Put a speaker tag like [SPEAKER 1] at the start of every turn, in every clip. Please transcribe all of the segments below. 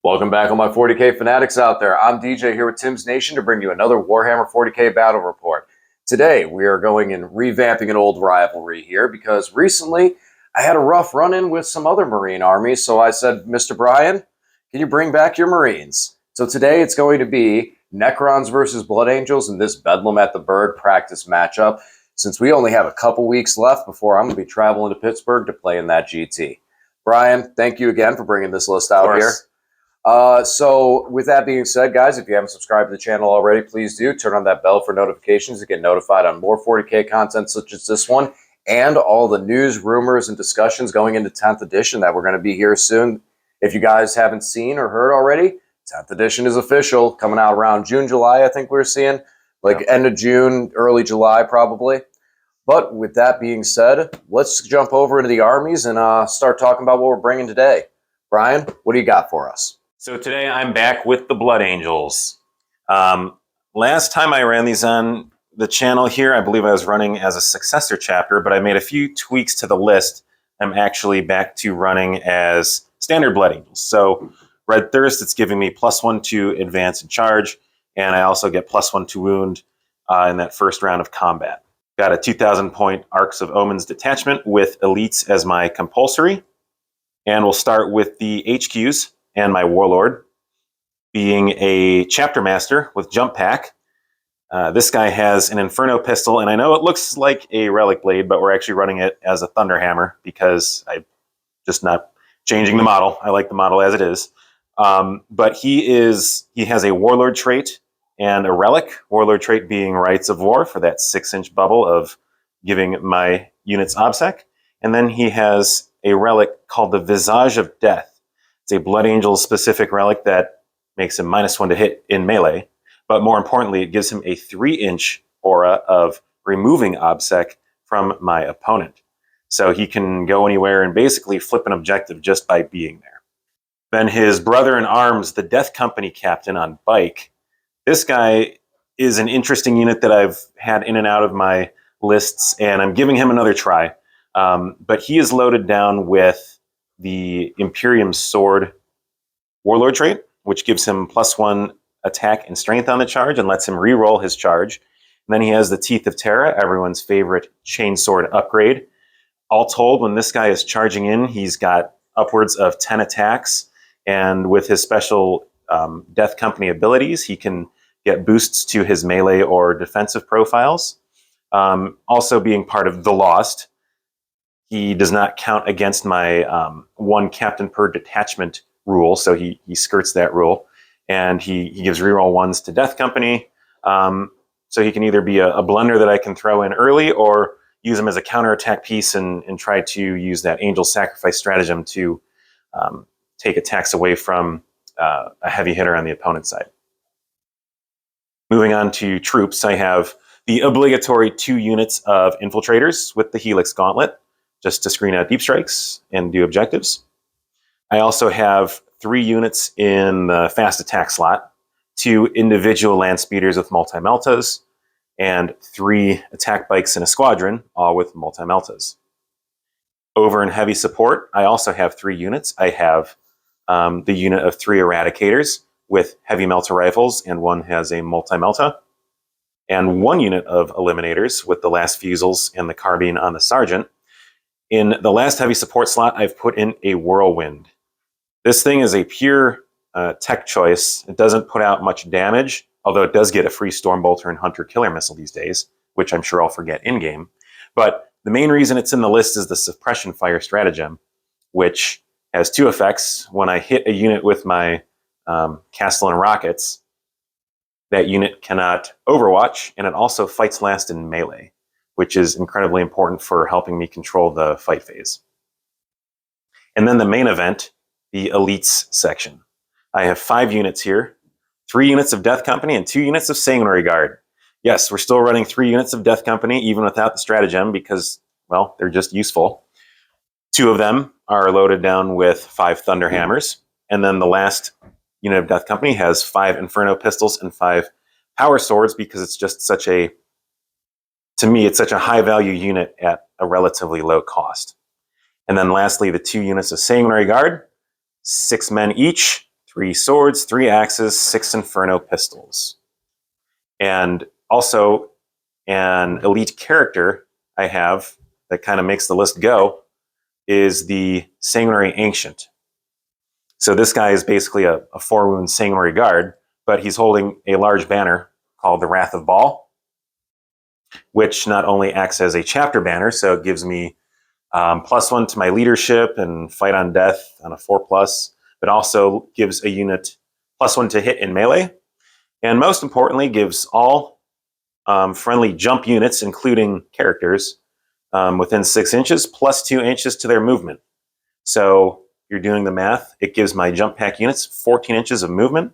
[SPEAKER 1] Welcome back, all my 40k fanatics out there. I'm DJ here with Tim's Nation to bring you another Warhammer 40k battle report. Today, we are going and revamping an old rivalry here because recently I had a rough run-in with some other Marine armies, so I said, Mr. Brian, can you bring back your Marines? So today it's going to be Necrons versus Blood Angels in this Bedlam at the Burg practice matchup, since we only have a couple weeks left before I'm going to be traveling to Pittsburgh to play in that GT. Brian, thank you again for bringing this list out here. So with that being said, guys, if you haven't subscribed to the channel already, please do turn on that bell for notifications to get notified on more 40k content such as this one and all the news, rumors, and discussions going into 10th edition that we're going to be here soon. If you guys haven't seen or heard already, 10th edition is official, coming out around June, July, I think we're seeing. End of June, early July probably. But with that being said, let's jump over into the armies and start talking about what we're bringing today. Brian, what do you got for us?
[SPEAKER 2] So today I'm back with the Blood Angels. Last time I ran these on the channel here, I believe I was running as a successor chapter, but I made a few tweaks to the list. I'm actually back to running as standard Blood Angels. So Red Thirst, it's giving me +1 to advance and charge, and I also get +1 to wound in that first round of combat. Got a 2,000 point Arcs of Omens detachment with elites as my compulsory, and we'll start with the HQs. And my Warlord, being a Chapter Master with Jump Pack. This guy has an Inferno Pistol, and I know it looks like a Relic Blade, but we're actually running it as a Thunder Hammer because I'm just not changing the model. I like the model as it is. But he has a Warlord trait and a Relic. Warlord trait being Rites of War for that 6-inch bubble of giving my units OBSEC. And then he has a Relic called the Visage of Death. It's a Blood Angel specific relic that makes him -1 to hit in melee, but more importantly, it gives him a 3-inch aura of removing OBSEC from my opponent. So he can go anywhere and basically flip an objective just by being there. Then his brother in arms, the Death Company Captain on bike. This guy is an interesting unit that I've had in and out of my lists, and I'm giving him another try. But he is loaded down with the Imperium Sword Warlord trait, which gives him +1 attack and strength on the charge and lets him re-roll his charge. And then he has the Teeth of Terra, everyone's favorite chainsword upgrade. All told, when this guy is charging in, he's got upwards of 10 attacks. And with his special Death Company abilities, he can get boosts to his melee or defensive profiles. Also being part of the Lost, he does not count against my 1 captain per detachment rule, so he skirts that rule. And he gives reroll 1s to Death Company. So he can either be a blender that I can throw in early or use him as a counterattack piece and try to use that Angel Sacrifice stratagem to take attacks away from a heavy hitter on the opponent's side. Moving on to troops, I have the obligatory 2 units of Infiltrators with the Helix Gauntlet, just to screen out deep strikes and do objectives. I also have 3 units in the fast attack slot, 2 individual land speeders with multi-meltas, and 3 attack bikes in a squadron, all with multi-meltas. Over in heavy support, I also have 3 units. I have the unit of 3 Eradicators with heavy melta rifles, and 1 has a multi-melta, and 1 unit of Eliminators with the last fusils and the carbine on the Sergeant. In the last heavy support slot, I've put in a Whirlwind. This thing is a pure tech choice. It doesn't put out much damage, although it does get a free Stormbolter and Hunter Killer Missile these days, which I'm sure I'll forget in-game. But the main reason it's in the list is the Suppression Fire stratagem, which has 2 effects. When I hit a unit with my Castle and Rockets, that unit cannot Overwatch, and it also fights last in melee, which is incredibly important for helping me control the fight phase. And then the main event, the Elites section. I have 5 units here, 3 units of Death Company and 2 units of Sanguinary Guard. Yes, we're still running 3 units of Death Company, even without the stratagem, because, well, they're just useful. 2 of them are loaded down with 5 Thunder Hammers, and then the last unit of Death Company has 5 Inferno Pistols and 5 Power Swords, because it's just such a, to me, it's such a high value unit at a relatively low cost. And then lastly, the 2 units of Sanguinary Guard, 6 men each, 3 swords, 3 axes, 6 inferno pistols. And also an elite character I have that kind of makes the list go is the Sanguinary Ancient. So this guy is basically a 4-wound Sanguinary Guard, but he's holding a large banner called the Wrath of Baal, which not only acts as a chapter banner, so it gives me +1 to my leadership and fight on death on a 4+, but also gives a unit +1 to hit in melee, and most importantly gives all friendly jump units, including characters, within 6 inches, +2 inches to their movement. So you're doing the math, it gives my jump pack units 14 inches of movement.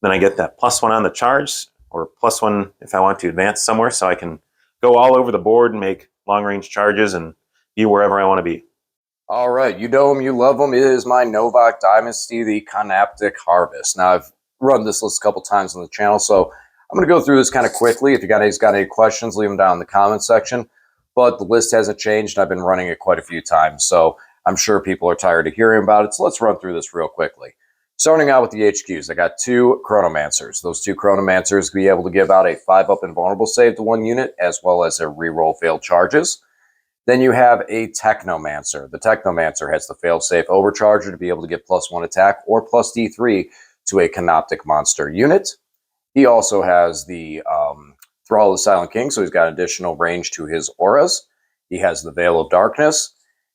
[SPEAKER 2] Then I get that +1 on the charge, or +1 if I want to advance somewhere, so I can go all over the board and make long-range charges and be wherever I want to be.
[SPEAKER 1] All right, you know him, you love him. It is my Novak Dynasty, the Canoptek Harvest. Now, I've run this list a couple times on the channel, so I'm going to go through this kind of quickly. If you guys got any questions, leave them down in the comment section. But the list hasn't changed, and I've been running it quite a few times, so I'm sure people are tired of hearing about it. So let's run through this real quickly. Starting out with the HQs, I got 2 Chronomancers. Those 2 Chronomancers will be able to give out a 5-up invulnerable save to 1 unit, as well as a reroll failed charges. Then you have a Technomancer. The Technomancer has the failsafe overcharger to be able to get +1 attack or +D3 to a Canoptek monster unit. He also has the Thrall of the Silent King, so he's got additional range to his auras. He has the Veil of Darkness,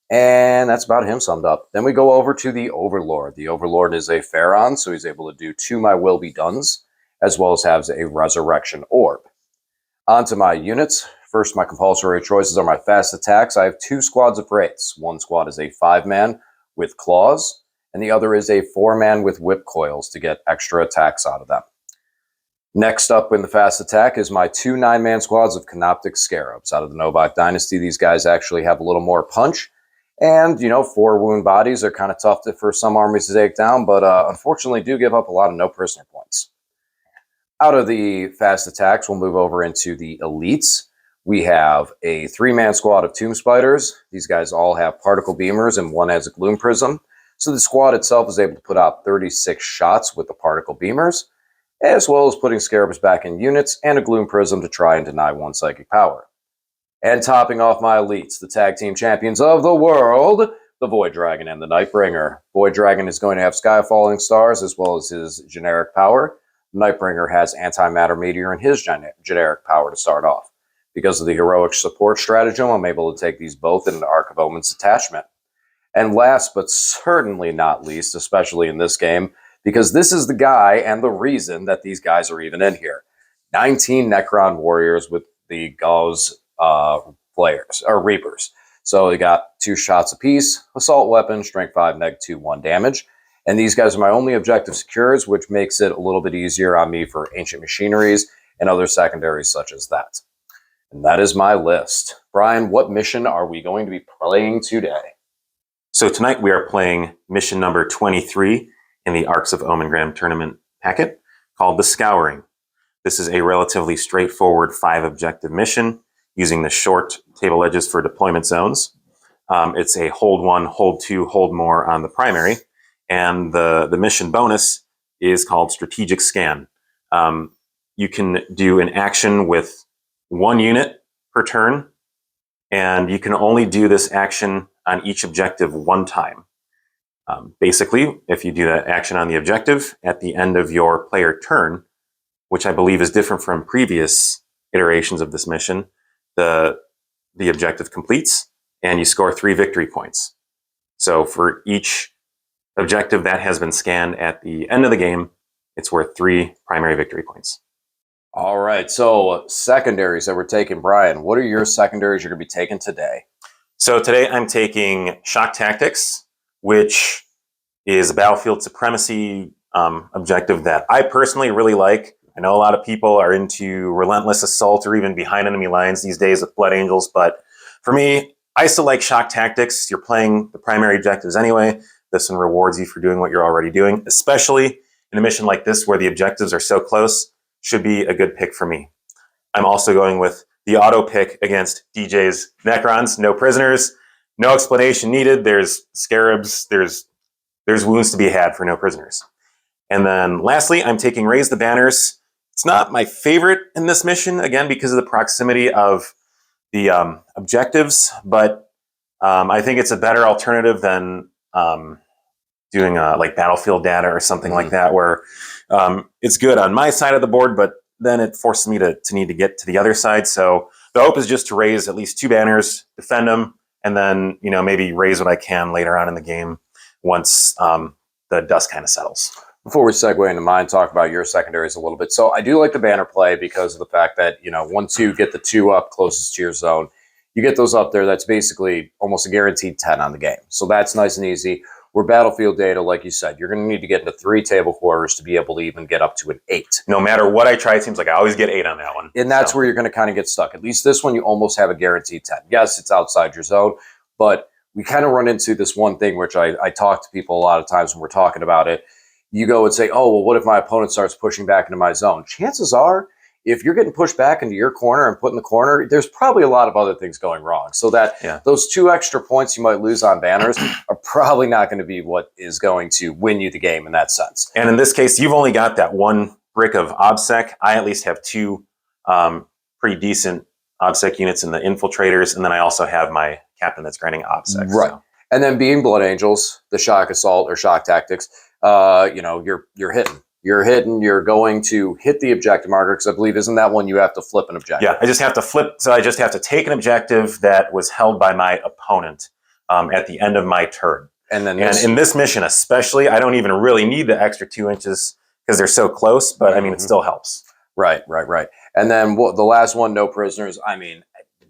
[SPEAKER 1] and that's about him summed up. Then we go over to the Overlord. The Overlord is a Pharaon, so he's able to do 2 My Will Be Dones, as well as has a Resurrection Orb. On to my units. First, my compulsory choices are my fast attacks. I have 2 squads of Wraiths. One squad is a 5-man with claws, and the other is a 4-man with whip coils to get extra attacks out of them. Next up in the fast attack is my 2 9-man squads of Canoptek Scarabs. Out of the Novak Dynasty, these guys actually have a little more punch, and, 4-wound bodies are kind of tough for some armies to take down, but unfortunately do give up a lot of no prisoner points. Out of the fast attacks, we'll move over into the elites. We have a 3-man squad of Tomb Spiders. These guys all have particle beamers, and one has a gloom prism. So the squad itself is able to put out 36 shots with the particle beamers, as well as putting scarabs back in units and a gloom prism to try and deny 1 psychic power. And topping off my elites, the tag team champions of the world, the Void Dragon and the Nightbringer. Void Dragon is going to have Sky Falling Stars as well as his generic power. Nightbringer has Antimatter Meteor and his generic power to start off. Because of the heroic support stratagem, I'm able to take these both in an Arc of Omen's attachment. And last but certainly not least, especially in this game, because this is the guy and the reason that these guys are even in here. 19 Necron Warriors with the Gauss players, or Reapers. So they got 2 shots apiece, assault weapon, strength 5, neg 2, 1 damage. And these guys are my only objective secures, which makes it a little bit easier on me for ancient machineries and other secondaries such as that. And that is my list. Brian, what mission are we going to be playing today?
[SPEAKER 2] So tonight we are playing mission number 23 in the Arcs of Omengram tournament packet, called The Scouring. This is a relatively straightforward 5-objective mission using the short table edges for deployment zones. It's a hold 1, hold 2, hold more on the primary, and the mission bonus is called Strategic Scan. You can do an action with 1 unit per turn, and you can only do this action on each objective 1 time. Basically, if you do that action on the objective at the end of your player turn, which I believe is different from previous iterations of this mission, the objective completes and you score 3 victory points. So for each objective that has been scanned at the end of the game, it's worth 3 primary victory points.
[SPEAKER 1] All right, so secondaries that we're taking. Brian, what are your secondaries you're going to be taking today?
[SPEAKER 2] So today I'm taking Shock Tactics, which is a battlefield supremacy objective that I personally really like. I know a lot of people are into relentless assault or even behind enemy lines these days with Blood Angels, but for me, I still like Shock Tactics. You're playing the primary objectives anyway. This one rewards you for doing what you're already doing, especially in a mission like this where the objectives are so close. Should be a good pick for me. I'm also going with the auto pick against DJ's Necrons. No prisoners, no explanation needed. There's scarabs, there's wounds to be had for no prisoners. And then lastly, I'm taking Raise the Banners. It's not my favorite in this mission, again, because of the proximity of the objectives, but I think it's a better alternative than doing like battlefield data or something like that, where it's good on my side of the board, but then it forces me to need to get to the other side. So the hope is just to raise at least 2 banners, defend them, and then maybe raise what I can later on in the game once the dust kind of settles.
[SPEAKER 1] Before we segue into mine, talk about your secondaries a little bit. So I do like the banner play because of the fact that, once you get the 2 up closest to your zone, you get those up there, that's basically almost a guaranteed 10 on the game. So that's nice and easy. Where battlefield data, like you said, you're going to need to get into 3 table quarters to be able to even get up to an 8.
[SPEAKER 2] No matter what I try, it seems like I always get 8 on that one.
[SPEAKER 1] And that's where you're going to kind of get stuck. At least this one, you almost have a guaranteed 10. Yes, it's outside your zone, but we kind of run into this one thing, which I talk to people a lot of times when we're talking about it. You go and say, oh, well, what if my opponent starts pushing back into my zone? Chances are, if you're getting pushed back into your corner and put in the corner, there's probably a lot of other things going wrong. So that those 2 extra points you might lose on banners are probably not going to be what is going to win you the game in that sense.
[SPEAKER 2] And in this case, you've only got that 1 brick of OBSEC. I at least have 2 pretty decent OBSEC units in the infiltrators, and then I also have my captain that's grinding OBSEC.
[SPEAKER 1] Right.
[SPEAKER 2] So.
[SPEAKER 1] And then being Blood Angels, the shock assault or shock tactics, you're hitting. You're going to hit the objective marker, because I believe, isn't that one you have to flip an objective?
[SPEAKER 2] Yeah, I just have to flip. So I just have to take an objective that was held by my opponent at the end of my turn. And then in this mission especially, I don't even really need the extra 2 inches because they're so close, but I mean, it still helps.
[SPEAKER 1] Right. And then the last one, no prisoners. I mean,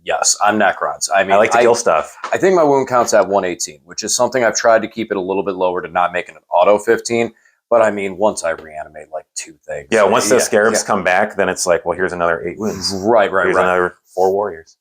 [SPEAKER 1] yes, I'm Necrons. I mean,
[SPEAKER 2] I like to kill stuff.
[SPEAKER 1] I think my wound count's at 118, which is something I've tried to keep it a little bit lower to not make it an auto 15. But I mean, once I reanimate like 2 things.
[SPEAKER 2] Yeah, once those scarabs come back, then it's like, well, here's another 8 wounds.
[SPEAKER 1] Right.
[SPEAKER 2] Here's another 4 warriors.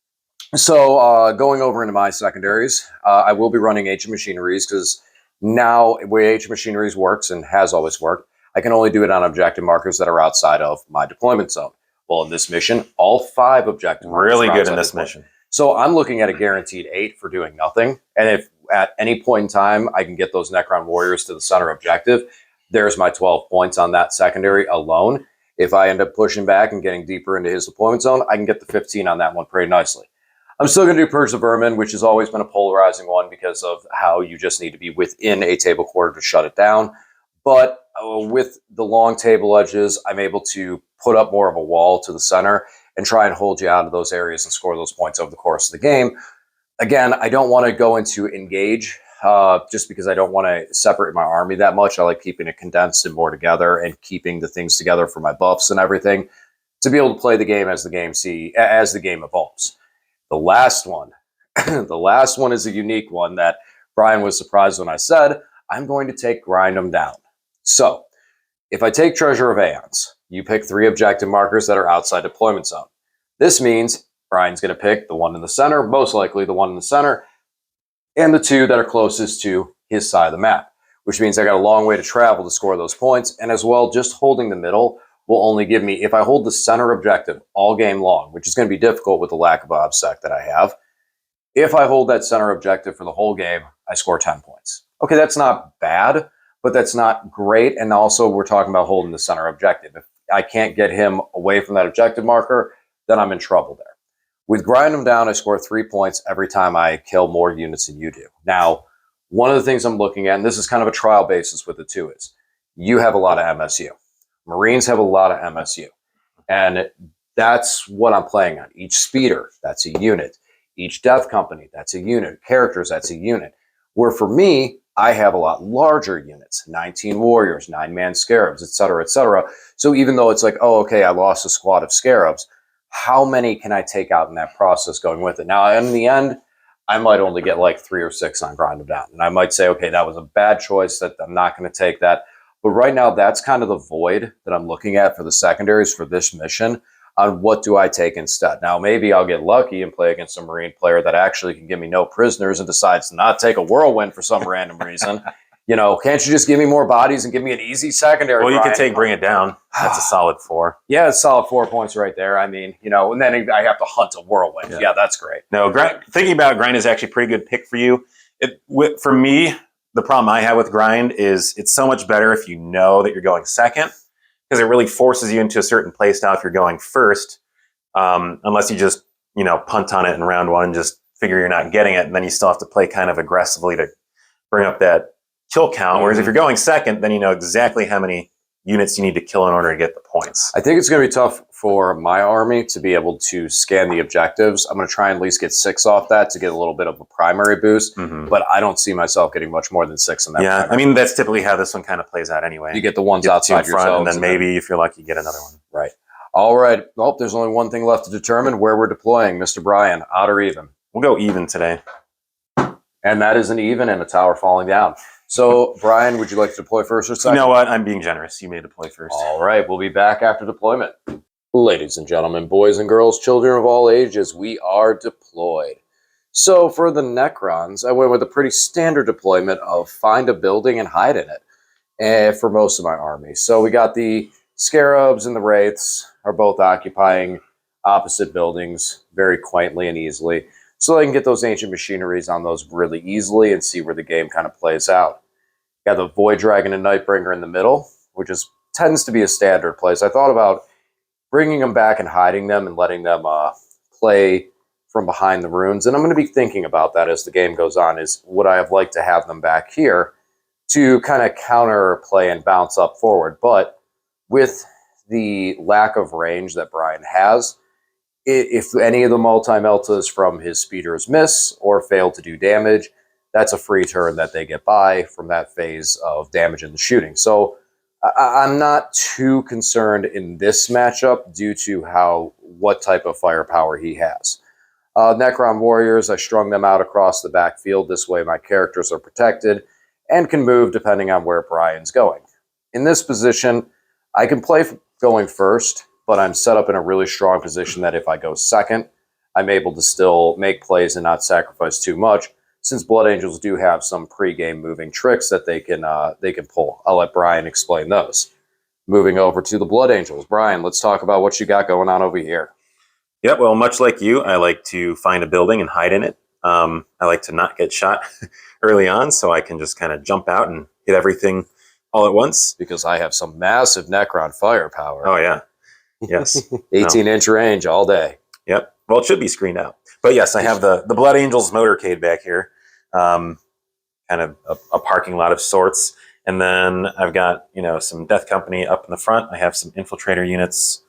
[SPEAKER 1] So going over into my secondaries, I will be running Ancient Machineries, because now the way Ancient Machineries works and has always worked, I can only do it on objective markers that are outside of my deployment zone. Well, in this mission, all 5 objective markers
[SPEAKER 2] really good in this mission.
[SPEAKER 1] So I'm looking at a guaranteed 8 for doing nothing. And if at any point in time I can get those Necron warriors to the center objective, there's my 12 points on that secondary alone. If I end up pushing back and getting deeper into his deployment zone, I can get the 15 on that one pretty nicely. I'm still going to do Purge the Vermin, which has always been a polarizing one because of how you just need to be within a table quarter to shut it down. But with the long table edges, I'm able to put up more of a wall to the center and try and hold you out of those areas and score those points over the course of the game. Again, I don't want to go into engage just because I don't want to separate my army that much. I like keeping it condensed and more together and keeping the things together for my buffs and everything to be able to play the game as the game evolves. The last one, the last one is a unique one that Brian was surprised when I said. I'm going to take Grind Them Down. So if I take Treasure of Aeons, you pick 3 objective markers that are outside deployment zone. This means Brian's going to pick the one in the center, most likely the one in the center, and the 2 that are closest to his side of the map, which means I got a long way to travel to score those points. And as well, just holding the middle will only give me, if I hold the center objective all game long, which is going to be difficult with the lack of OBSEC that I have, if I hold that center objective for the whole game, I score 10 points. Okay, that's not bad, but that's not great. And also, we're talking about holding the center objective. If I can't get him away from that objective marker, then I'm in trouble there. With Grind Them Down, I score 3 points every time I kill more units than you do. Now, one of the things I'm looking at, and this is kind of a trial basis with the 2, is you have a lot of MSU. Marines have a lot of MSU. And that's what I'm playing on. Each speeder, that's a unit. Each death company, that's a unit. Characters, that's a unit. Where for me, I have a lot larger units, 19 warriors, 9-man scarabs, et cetera, et cetera. So even though it's like, oh, okay, I lost a squad of scarabs, how many can I take out in that process going with it? Now, in the end, I might only get like 3 or 6 on Grind Them Down. And I might say, okay, that was a bad choice, that I'm not going to take that. But right now, that's kind of the void that I'm looking at for the secondaries for this mission on what do I take instead. Now, maybe I'll get lucky and play against a Marine player that actually can give me no prisoners and decides to not take a Whirlwind for some random reason. Can't you just give me more bodies and give me an easy secondary?
[SPEAKER 2] Well, you could take Bring It Down. That's a solid 4.
[SPEAKER 1] Yeah, it's solid 4 points right there. I mean, and then I have to hunt a Whirlwind. Yeah, that's great.
[SPEAKER 2] No, thinking about Grind is actually a pretty good pick for you. For me, the problem I have with grind is it's so much better if you know that you're going second, because it really forces you into a certain play style if you're going first, unless you just, punt on it in round one and just figure you're not getting it, and then you still have to play kind of aggressively to bring up that kill count. Whereas if you're going second, then you know exactly how many units you need to kill in order to get the points.
[SPEAKER 1] I think it's going to be tough for my army to be able to scan the objectives. I'm going to try and at least get 6 off that to get a little bit of a primary boost, but I don't see myself getting much more than 6 in that.
[SPEAKER 2] Yeah, I mean, that's typically how this one kind of plays out anyway.
[SPEAKER 1] You get the ones outside
[SPEAKER 2] front,
[SPEAKER 1] yourselves,
[SPEAKER 2] and then maybe if you're lucky, you get another one.
[SPEAKER 1] Right. All right. Well, there's only one thing left to determine where we're deploying. Mr. Brian, odd or even?
[SPEAKER 2] We'll go even today.
[SPEAKER 1] And that is an even and a tower falling down. So, Brian, would you like to deploy first or second?
[SPEAKER 2] You know what? I'm being generous. You may deploy first.
[SPEAKER 1] All right. We'll be back after deployment. Ladies and gentlemen, boys and girls, children of all ages, we are deployed. So, for the Necrons, I went with a pretty standard deployment of find a building and hide in it for most of my army. So, we got the Scarabs and the Wraiths are both occupying opposite buildings very quaintly and easily, so I can get those ancient machineries on those really easily and see where the game kind of plays out. Got the Void Dragon and Nightbringer in the middle, which tends to be a standard place. I thought about bringing them back and hiding them and letting them play from behind the runes, and I'm going to be thinking about that as the game goes on. Would I have liked to have them back here to kind of counter play and bounce up forward? But with the lack of range that Brian has, if any of the multi-meltas from his speeders miss or fail to do damage, that's a free turn that they get by from that phase of damage in the shooting. So I'm not too concerned in this matchup due to what type of firepower he has. Necron Warriors, I strung them out across the backfield. This way my characters are protected and can move depending on where Brian's going. In this position, I can play going first, but I'm set up in a really strong position that if I go second, I'm able to still make plays and not sacrifice too much, since Blood Angels do have some pre-game moving tricks that they can pull. I'll let Brian explain those. Moving over to the Blood Angels. Brian, let's talk about what you got going on over here.
[SPEAKER 2] Yep, well, much like you, I like to find a building and hide in it. I like to not get shot early on, so I can just kind of jump out and hit everything all at once.
[SPEAKER 1] Because I have some massive Necron firepower.
[SPEAKER 2] Oh, yeah. Yes.
[SPEAKER 1] 18-inch range all day.
[SPEAKER 2] Yep. Well, it should be screened out. But yes, I have the Blood Angels motorcade back here. Kind of a parking lot of sorts. And then I've got, some Death Company up in the front. I have some infiltrator units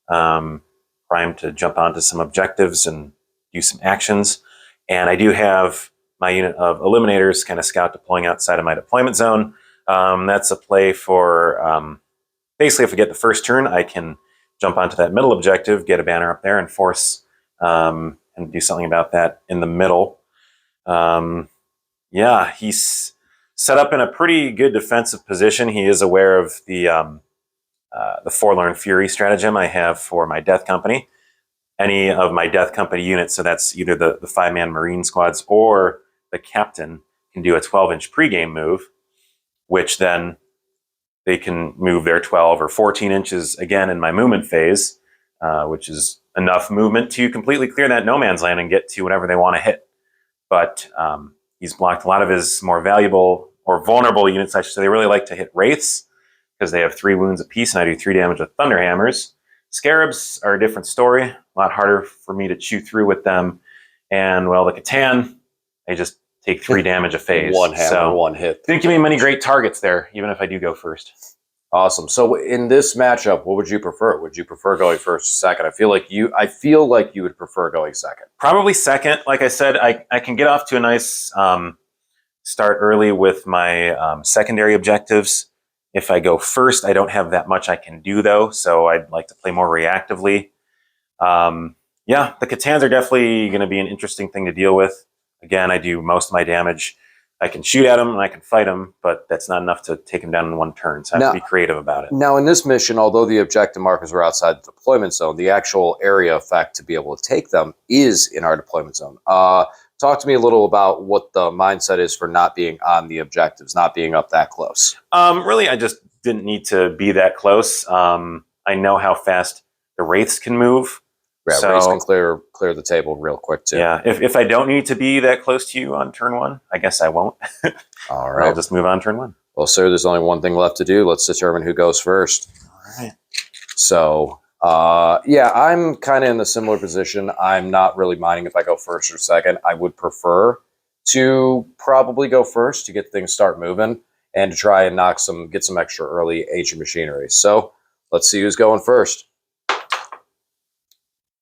[SPEAKER 2] primed to jump onto some objectives and do some actions. And I do have my unit of Eliminators kind of scout deploying outside of my deployment zone. That's a play for, basically if I get the first turn, I can jump onto that middle objective, get a banner up there and force, and do something about that in the middle. Yeah, he's set up in a pretty good defensive position. He is aware of the Forlorn Fury stratagem I have for my Death Company. Any of my Death Company units, so that's either the 5-man Marine squads or the captain, can do a 12-inch pregame move, which then they can move their 12 or 14 inches again in my movement phase, which is enough movement to completely clear that no man's land and get to whatever they want to hit. But he's blocked a lot of his more valuable or vulnerable units. I should say they really like to hit Wraiths because they have 3 wounds apiece, and I do 3 damage with Thunder Hammers. Scarabs are a different story, a lot harder for me to chew through with them. And, well, the Catan, they just take 3 damage a phase.
[SPEAKER 1] One hammer, one hit.
[SPEAKER 2] Didn't give me many great targets there, even if I do go first.
[SPEAKER 1] Awesome. So in this matchup, what would you prefer? Would you prefer going first or second? I feel like you would prefer going second.
[SPEAKER 2] Probably second. Like I said, I can get off to a nice start early with my secondary objectives. If I go first, I don't have that much I can do, though, so I'd like to play more reactively. Yeah, the Catans are definitely going to be an interesting thing to deal with. Again, I do most of my damage. I can shoot at them and I can fight them, but that's not enough to take them down in one turn, so I have to be creative about it.
[SPEAKER 1] Now, in this mission, although the objective markers are outside the deployment zone, the actual area effect to be able to take them is in our deployment zone. Talk to me a little about what the mindset is for not being on the objectives, not being up that close.
[SPEAKER 2] Really, I just didn't need to be that close. I know how fast the Wraiths can move.
[SPEAKER 1] Yeah,
[SPEAKER 2] So
[SPEAKER 1] Reese can clear the table real quick too.
[SPEAKER 2] yeah, if I don't need to be that close to you on turn 1, I guess I won't.
[SPEAKER 1] All
[SPEAKER 2] I'll
[SPEAKER 1] right.
[SPEAKER 2] just move on turn 1.
[SPEAKER 1] Well, sir, there's only one thing left to do. Let's determine who goes first.
[SPEAKER 2] All right.
[SPEAKER 1] So, yeah, I'm kind of in the similar position. I'm not really minding if I go first or second. I would prefer to probably go first to get things start moving and to try and get some extra early ancient machinery. So let's see who's going first.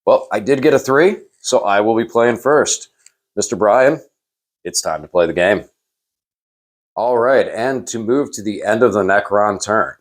[SPEAKER 1] Well, I did get a 3, so I will be playing first. Mr. Brian, it's time to play the game. All right, and to move to the end of the Necron turn.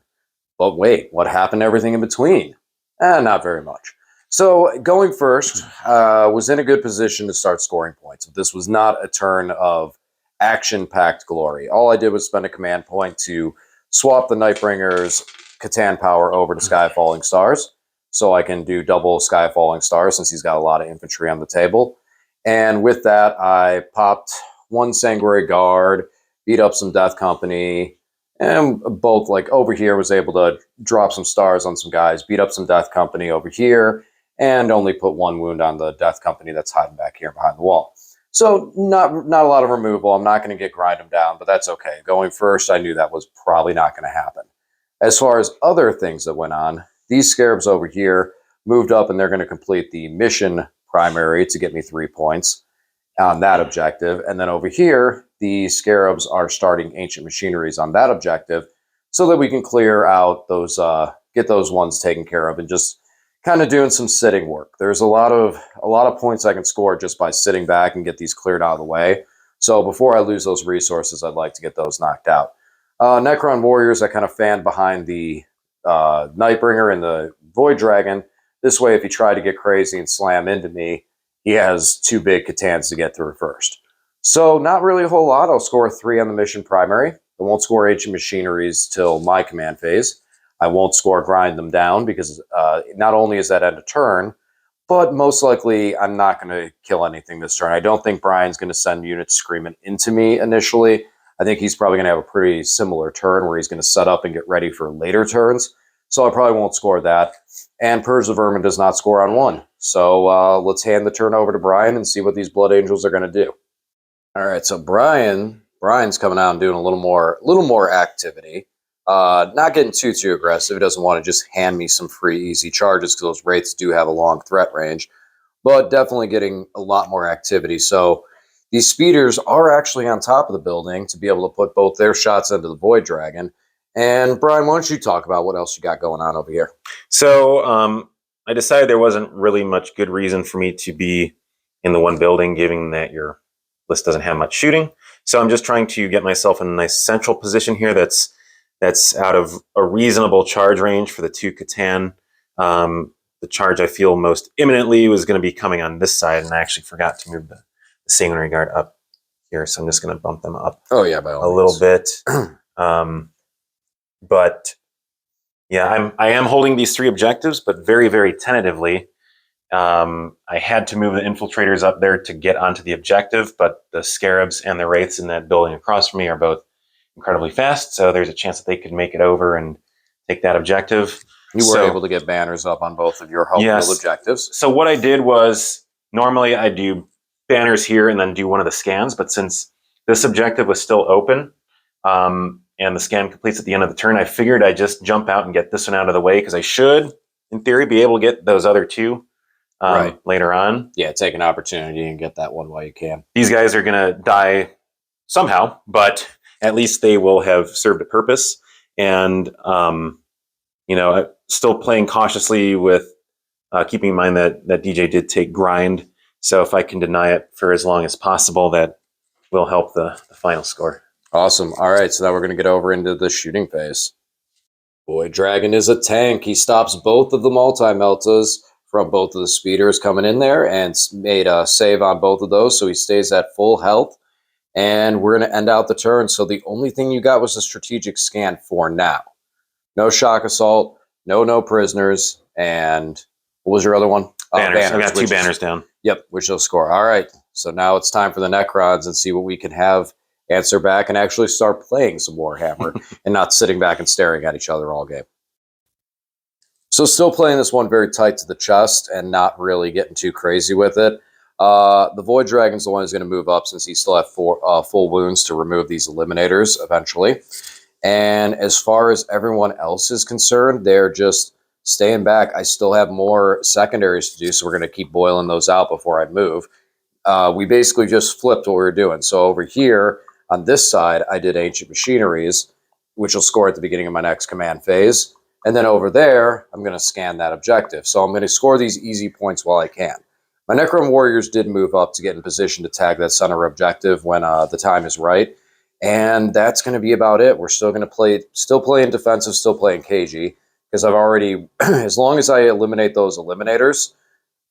[SPEAKER 1] But wait, what happened to everything in between? Not very much. So going first, was in a good position to start scoring points. This was not a turn of action-packed glory. All I did was spend a command point to swap the Nightbringer's Catan power over to Sky Falling Stars, so I can do double Sky Falling Stars since he's got a lot of infantry on the table. And with that, I popped one Sanguinary Guard, beat up some Death Company, and both, like, over here was able to drop some stars on some guys, beat up some Death Company over here, and only put one wound on the Death Company that's hiding back here behind the wall. So not a lot of removal. I'm not going to get grind them down, but that's okay. Going first, I knew that was probably not going to happen. As far as other things that went on, these Scarabs over here moved up, and they're going to complete the mission primary to get me 3 points on that objective. And then over here, the Scarabs are starting ancient machineries on that objective so that we can clear out those, get those ones taken care of and just kind of doing some sitting work. There's a lot of points I can score just by sitting back and get these cleared out of the way. So before I lose those resources, I'd like to get those knocked out. Necron Warriors, I kind of fanned behind the Nightbringer and the Void Dragon. This way, if he tried to get crazy and slam into me, he has 2 big Catans to get through first. So not really a whole lot. I'll score 3 on the mission primary. I won't score ancient machineries till my command phase. I won't score grind them down because not only is that end of turn, but most likely I'm not going to kill anything this turn. I don't think Brian's going to send units screaming into me initially. I think he's probably going to have a pretty similar turn where he's going to set up and get ready for later turns. So I probably won't score that. And Purge the Vermin does not score on 1. So let's hand the turn over to Brian and see what these Blood Angels are going to do. All right, so Brian's coming out and doing a little more activity. Not getting too aggressive. He doesn't want to just hand me some free easy charges because those wraiths do have a long threat range, but definitely getting a lot more activity. So these speeders are actually on top of the building to be able to put both their shots into the Void Dragon. And Brian, why don't you talk about what else you got going on over here?
[SPEAKER 2] So I decided there wasn't really much good reason for me to be in the one building, given that your list doesn't have much shooting. So I'm just trying to get myself in a nice central position here that's out of a reasonable charge range for the 2 Catan. The charge I feel most imminently was going to be coming on this side, and I actually forgot to move the Sanguinary Guard up here, so I'm just going to bump them up
[SPEAKER 1] by all
[SPEAKER 2] little bit. But yeah, I am holding these 3 objectives, but very, very tentatively. I had to move the infiltrators up there to get onto the objective, but the Scarabs and the Wraiths in that building across from me are both incredibly fast, so there's a chance that they could make it over and take that objective.
[SPEAKER 1] You were able to get banners up on both of your home field objectives.
[SPEAKER 2] So what I did was, normally I do banners here and then do one of the scans, but since this objective was still open, and the scan completes at the end of the turn, I figured I'd just jump out and get this one out of the way, because I should, in theory, be able to get those other 2 later on.
[SPEAKER 1] Yeah, take an opportunity and get that one while you can.
[SPEAKER 2] These guys are going to die somehow, but at least they will have served a purpose. And, still playing cautiously with keeping in mind that DJ did take grind. So if I can deny it for as long as possible, that will help the final score.
[SPEAKER 1] Awesome. All right, so now we're going to get over into the shooting phase. Void Dragon is a tank. He stops both of the multi-meltas from both of the speeders coming in there and made a save on both of those, so he stays at full health. And we're going to end out the turn. So the only thing you got was a strategic scan for now. No shock assault, no prisoners, and what was your other one?
[SPEAKER 2] Banners. I got 2 banners down.
[SPEAKER 1] Yep, which will score. All right, so now it's time for the Necrons and see what we can have answer back and actually start playing some Warhammer and not sitting back and staring at each other all game. So still playing this one very tight to the chest and not really getting too crazy with it. The Void Dragon's the one who's going to move up since he still have full wounds to remove these eliminators eventually. And as far as everyone else is concerned, they're just staying back. I still have more secondaries to do, so we're going to keep boiling those out before I move. We basically just flipped what we were doing. So over here on this side, I did Ancient Machineries, which will score at the beginning of my next command phase. And then over there, I'm going to scan that objective. So I'm going to score these easy points while I can. My Necron Warriors did move up to get in position to tag that center objective when the time is right. And that's going to be about it. We're still going to still playing defensive, still playing cagey, because I've already, as long as I eliminate those eliminators,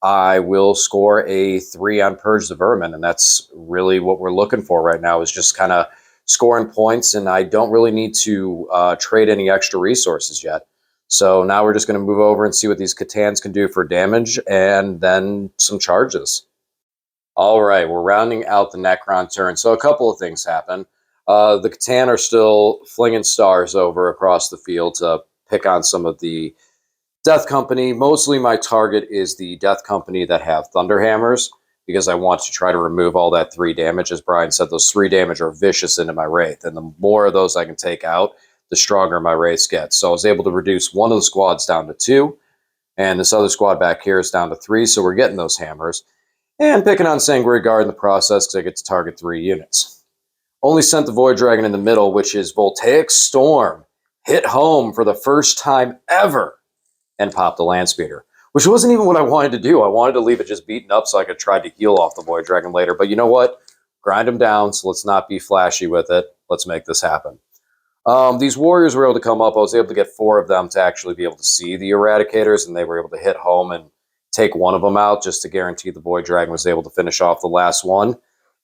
[SPEAKER 1] I will score a 3 on Purge the Vermin. And that's really what we're looking for right now, is just kind of scoring points. And I don't really need to trade any extra resources yet. So now we're just going to move over and see what these Catans can do for damage, and then some charges. All right, we're rounding out the Necron turn. So a couple of things happen. The Catan are still flinging stars over across the field to pick on some of the Death Company. Mostly my target is the Death Company that have Thunderhammers, because I want to try to remove all that 3 damage. As Brian said, those 3 damage are vicious into my Wraith, and the more of those I can take out, the stronger my Wraiths get. So I was able to reduce one of the squads down to 2, and this other squad back here is down to 3, so we're getting those hammers. And picking on Sanguinary Guard in the process because I get to target 3 units. Only sent the Void Dragon in the middle, which is Voltaic Storm. Hit home for the first time ever and popped the Land Speeder, which wasn't even what I wanted to do. I wanted to leave it just beaten up so I could try to heal off the Void Dragon later. But you know what? Grind him down, so let's not be flashy with it. Let's make this happen. These Warriors were able to come up. I was able to get 4 of them to actually be able to see the Eradicators, and they were able to hit home and take one of them out just to guarantee the Void Dragon was able to finish off the last one.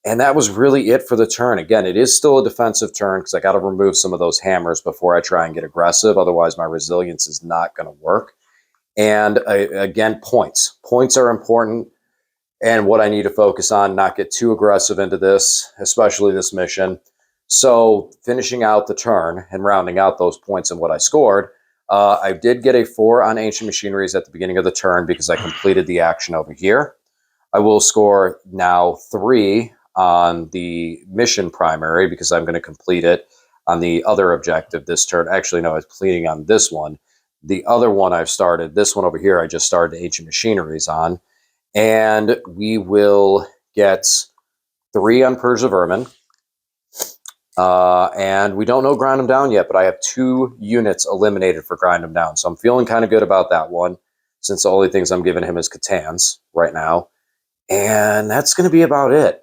[SPEAKER 1] And that was really it for the turn. Again, it is still a defensive turn because I got to remove some of those hammers before I try and get aggressive. Otherwise, my resilience is not going to work. And again, points. Points are important, and what I need to focus on, not get too aggressive into this, especially this mission. So finishing out the turn and rounding out those points and what I scored, I did get a 4 on Ancient Machineries at the beginning of the turn because I completed the action over here. I will score now 3 on the mission primary because I'm going to complete it on the other objective this turn. Actually, no, it's completing on this one. The other one I've started, this one over here, I just started Ancient Machineries on. And we will get 3 on Purge the Vermin. And we don't know Grind Them Down yet, but I have 2 units eliminated for Grind Them Down. So I'm feeling kind of good about that one, since the only things I'm giving him is Catans right now. And that's going to be about it.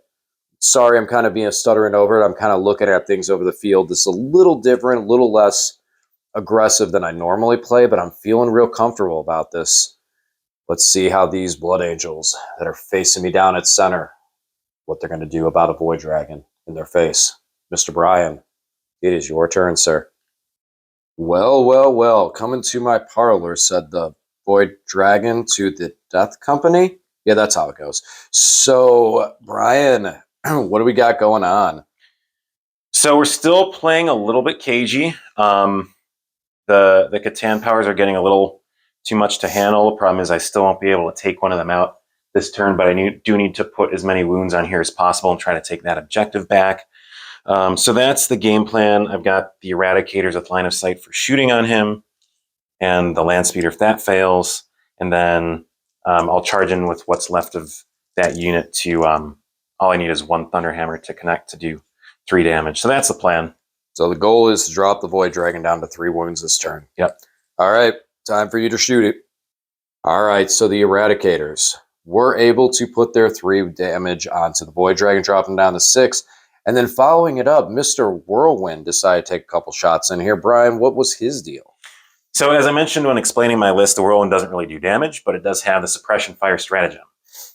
[SPEAKER 1] Sorry, I'm kind of being stuttering over it. I'm kind of looking at things over the field. This is a little different, a little less aggressive than I normally play, but I'm feeling real comfortable about this. Let's see how these Blood Angels that are facing me down at center, what they're going to do about a Void Dragon in their face. Mr. Brian, it is your turn, sir. Well, well, well. Coming to my parlor, said the Void Dragon to the Death Company. Yeah, that's how it goes. So, Brian, what do we got going on?
[SPEAKER 2] So we're still playing a little bit cagey. The Catan powers are getting a little too much to handle. The problem is I still won't be able to take one of them out this turn, but I do need to put as many wounds on here as possible and try to take that objective back. So that's the game plan. I've got the Eradicators with line of sight for shooting on him, and the Land Speeder if that fails. And then I'll charge in with what's left of that unit to... all I need is 1 Thunderhammer to connect to do 3 damage. So that's the plan.
[SPEAKER 1] So the goal is to drop the Void Dragon down to 3 wounds this turn.
[SPEAKER 2] Yep.
[SPEAKER 1] All right, time for you to shoot it. All right, so the Eradicators were able to put their 3 damage onto the Void Dragon, dropping down to 6. And then following it up, Mr. Whirlwind decided to take a couple shots in here. Brian, what was his deal?
[SPEAKER 2] So as I mentioned when explaining my list, the Whirlwind doesn't really do damage, but it does have the Suppression Fire stratagem.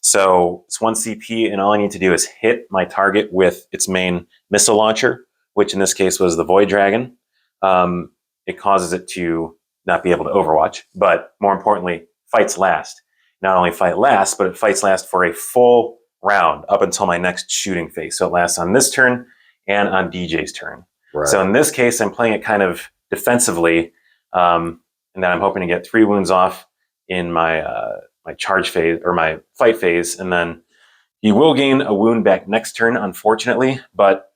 [SPEAKER 2] So it's 1 CP, and all I need to do is hit my target with its main missile launcher, which in this case was the Void Dragon. It causes it to not be able to Overwatch, but more importantly, fights last. Not only fight last, but it fights last for a full round up until my next shooting phase. So it lasts on this turn and on DJ's turn. Right. So in this case, I'm playing it kind of defensively. and then I'm hoping to get 3 wounds off in my my charge phase or my fight phase, and then he will gain a wound back next turn, unfortunately, but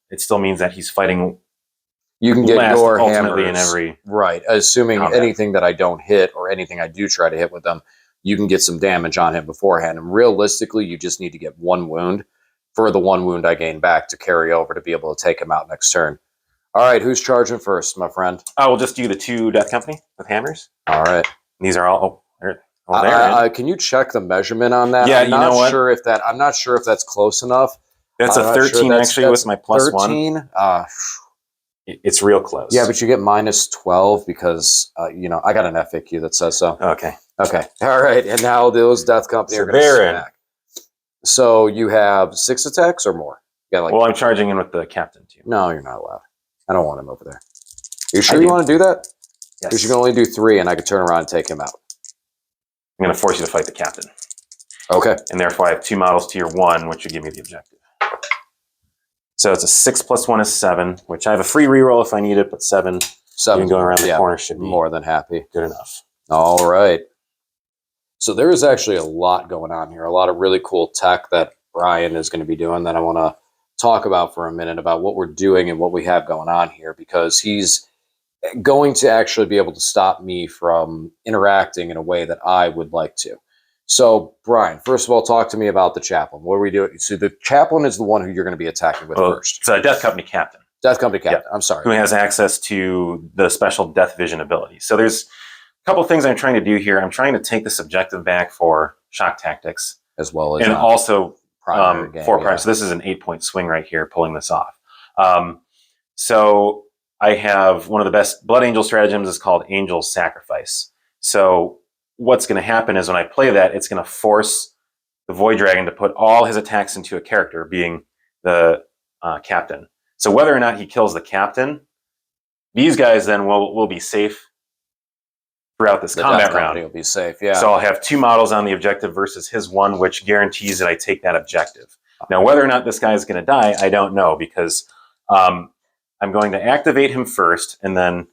[SPEAKER 2] it still means that he's fighting.
[SPEAKER 1] You can get
[SPEAKER 2] last
[SPEAKER 1] your
[SPEAKER 2] ultimately
[SPEAKER 1] hammers,
[SPEAKER 2] in every
[SPEAKER 1] right, assuming
[SPEAKER 2] combat.
[SPEAKER 1] anything that I don't hit or anything I do try to hit with them, you can get some damage on him beforehand. And realistically, you just need to get 1 wound for the 1 wound I gain back to carry over to be able to take him out next turn. All right, who's charging first, my friend?
[SPEAKER 2] I will just do the 2 Death Company with hammers.
[SPEAKER 1] All right.
[SPEAKER 2] These are all there.
[SPEAKER 1] Can you check the measurement on that?
[SPEAKER 2] Yeah,
[SPEAKER 1] I'm
[SPEAKER 2] you know what?
[SPEAKER 1] I'm not sure if that's close enough.
[SPEAKER 2] That's a 13 actually with my plus
[SPEAKER 1] 13?
[SPEAKER 2] 1. It's real close.
[SPEAKER 1] Yeah, but you get minus 12 because, I got an FAQ that says so.
[SPEAKER 2] Okay.
[SPEAKER 1] Okay. All right. And now those Death Company are going to smack. So you have 6 attacks or more?
[SPEAKER 2] Well, I'm charging in with the captain too.
[SPEAKER 1] No, you're not allowed. I don't want him over there. Are you sure you want to do that?
[SPEAKER 2] Yes.
[SPEAKER 1] Because you can only do 3 and I could turn around and take him out.
[SPEAKER 2] I'm going to force you to fight the captain.
[SPEAKER 1] Okay.
[SPEAKER 2] And therefore I have 2 models to your 1, which would give me the objective. So it's a 6 plus 1 is 7, which I have a free reroll if I need it, but 7 even going around the corner should be
[SPEAKER 1] more than happy.
[SPEAKER 2] Good enough.
[SPEAKER 1] All right. So there is actually a lot going on here, a lot of really cool tech that Brian is going to be doing that I want to talk about for a minute about what we're doing and what we have going on here, because he's going to actually be able to stop me from interacting in a way that I would like to. So, Brian, first of all, talk to me about the chaplain. What are we doing? So the chaplain is the one who you're going to be attacking with first.
[SPEAKER 2] It's a Death Company captain.
[SPEAKER 1] Death Company captain. Yeah. I'm sorry.
[SPEAKER 2] Who has access to the special Death Vision ability. So there's a couple things I'm trying to do here. I'm trying to take this objective back for shock tactics.
[SPEAKER 1] As well as...
[SPEAKER 2] And also
[SPEAKER 1] for
[SPEAKER 2] prime. So this is an 8-point swing right here, pulling this off. So I have one of the best Blood Angel stratagems is called Angel's Sacrifice. So what's going to happen is when I play that, it's going to force the Void Dragon to put all his attacks into a character, being the captain. So whether or not he kills the captain, these guys then will be safe throughout this combat round.
[SPEAKER 1] Will be safe, yeah.
[SPEAKER 2] So I'll have 2 models on the objective versus his 1, which guarantees that I take that objective. Now, whether or not this guy is going to die, I don't know, because I'm going to activate him first, and then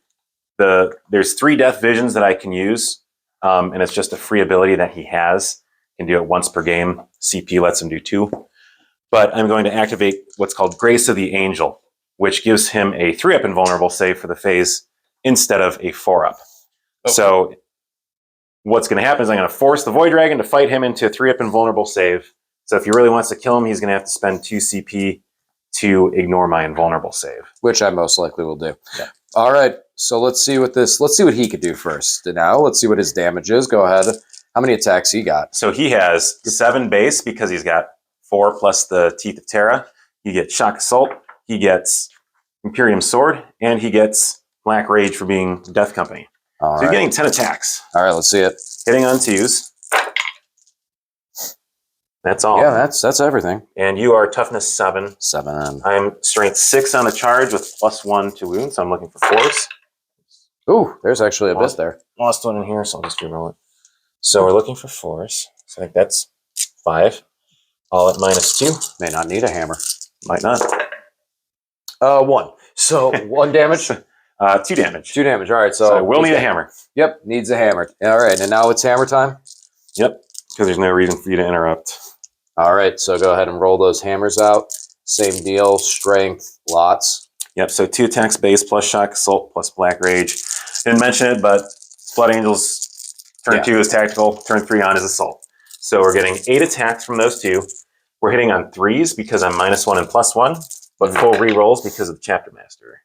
[SPEAKER 2] there's 3 Death Visions that I can use, and it's just a free ability that he has. Can do it once per game. CP lets him do 2. But I'm going to activate what's called Grace of the Angel, which gives him a 3-up invulnerable save for the phase instead of a 4-up. Okay. So what's going to happen is I'm going to force the Void Dragon to fight him into a 3-up invulnerable save. So if he really wants to kill him, he's going to have to spend 2 CP to ignore my invulnerable save.
[SPEAKER 1] Which I most likely will do.
[SPEAKER 2] Yeah.
[SPEAKER 1] All right. So let's see what he could do first. Now, let's see what his damage is. Go ahead. How many attacks he got?
[SPEAKER 2] So he has 7 base because he's got 4 plus the Teeth of Terra. He gets Shock Assault. He gets Imperium Sword. And he gets Black Rage for being Death Company. So he's getting 10 attacks.
[SPEAKER 1] All right, let's see it.
[SPEAKER 2] Hitting on 2s. That's all.
[SPEAKER 1] Yeah, that's everything.
[SPEAKER 2] And you are toughness 7.
[SPEAKER 1] 7.
[SPEAKER 2] I'm strength 6 on the charge with +1 to wounds. So I'm looking for 4s.
[SPEAKER 1] Ooh, there's actually a bit there.
[SPEAKER 2] Lost 1 in here, so I'll just reroll it. So we're looking for 4s. So I think that's 5. All at -2.
[SPEAKER 1] May not need a hammer.
[SPEAKER 2] Might not.
[SPEAKER 1] 1. So 1 damage.
[SPEAKER 2] 2 damage.
[SPEAKER 1] 2 damage. All right. So
[SPEAKER 2] I will need a hammer.
[SPEAKER 1] Yep, needs a hammer. All right, and now it's hammer time.
[SPEAKER 2] Yep, because there's no reason for you to interrupt.
[SPEAKER 1] All right, so go ahead and roll those hammers out. Same deal, strength, lots.
[SPEAKER 2] Yep, so 2 attacks base plus shock assault plus black rage. Didn't mention it, but Blood Angels turn 2 is tactical, turn 3 on is assault. So we're getting 8 attacks from those 2. We're hitting on 3s because I'm -1 and +1, but full re-rolls because of the Chapter Master.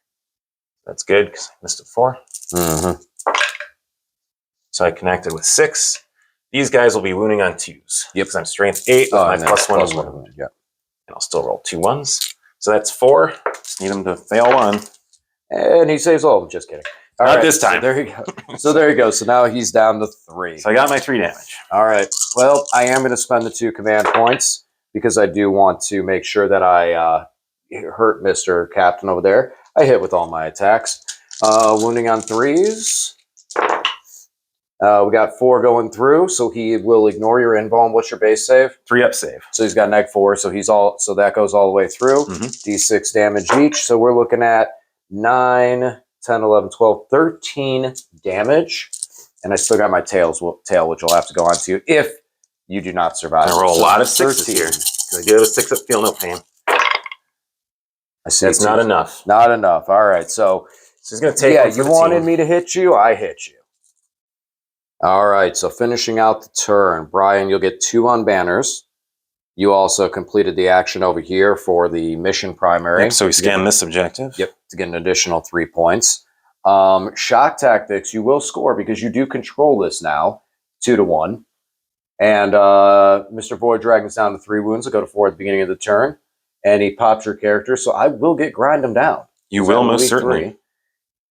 [SPEAKER 2] That's good because I missed a 4. So I connected with 6. These guys will be wounding on 2s. Yep, because I'm strength 8 with my +1 as well.
[SPEAKER 1] Yep.
[SPEAKER 2] And I'll still roll 2 1s. So that's 4. Just need them to fail 1.
[SPEAKER 1] And he saves all of them. Just kidding. All
[SPEAKER 2] Not
[SPEAKER 1] right,
[SPEAKER 2] this time.
[SPEAKER 1] So there you go. So there you go. So now he's down to 3.
[SPEAKER 2] So I got my 3 damage.
[SPEAKER 1] All right. Well, I am going to spend the 2 command points because I do want to make sure that I hurt Mr. Captain over there. I hit with all my attacks. Wounding on 3s. We got 4 going through, so he will ignore your invuln. What's your base save?
[SPEAKER 2] 3-up save.
[SPEAKER 1] So he's got -4, so that goes all the way through. D6 damage each. So we're looking at 9, 10, 11, 12, 13 damage. And I still got my tail, which will have to go on to you if you do not survive.
[SPEAKER 2] I roll a lot of sixes
[SPEAKER 1] 13.
[SPEAKER 2] here. I do have a 6 up, feel no pain.
[SPEAKER 1] I see.
[SPEAKER 2] That's not enough.
[SPEAKER 1] Not enough. All right. So
[SPEAKER 2] he's going to take
[SPEAKER 1] you wanted me to hit you. I hit you. All right. So finishing out the turn, Brian, you'll get 2 on banners. You also completed the action over here for the mission primary.
[SPEAKER 2] Yep, so we scan this objective.
[SPEAKER 1] Yep, to get an additional 3 points. Shock tactics, you will score because you do control this now, 2-1. And Mr. Void Dragon's down to 3 wounds. I'll go to 4 at the beginning of the turn. And he pops your character, so I will grind him down.
[SPEAKER 2] You will, most certainly.
[SPEAKER 1] 3.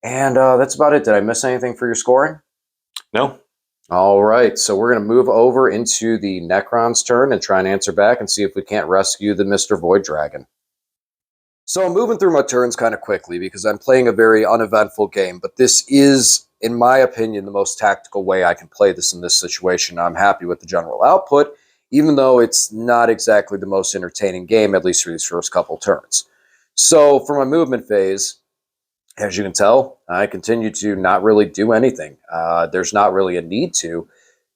[SPEAKER 1] And that's about it. Did I miss anything for your scoring?
[SPEAKER 2] No.
[SPEAKER 1] All right, so we're going to move over into the Necron's turn and try and answer back and see if we can't rescue the Mr. Void Dragon. So I'm moving through my turns kind of quickly because I'm playing a very uneventful game, but this is, in my opinion, the most tactical way I can play this in this situation. I'm happy with the general output, even though it's not exactly the most entertaining game, at least for these first couple turns. So for my movement phase, as you can tell, I continue to not really do anything. There's not really a need to,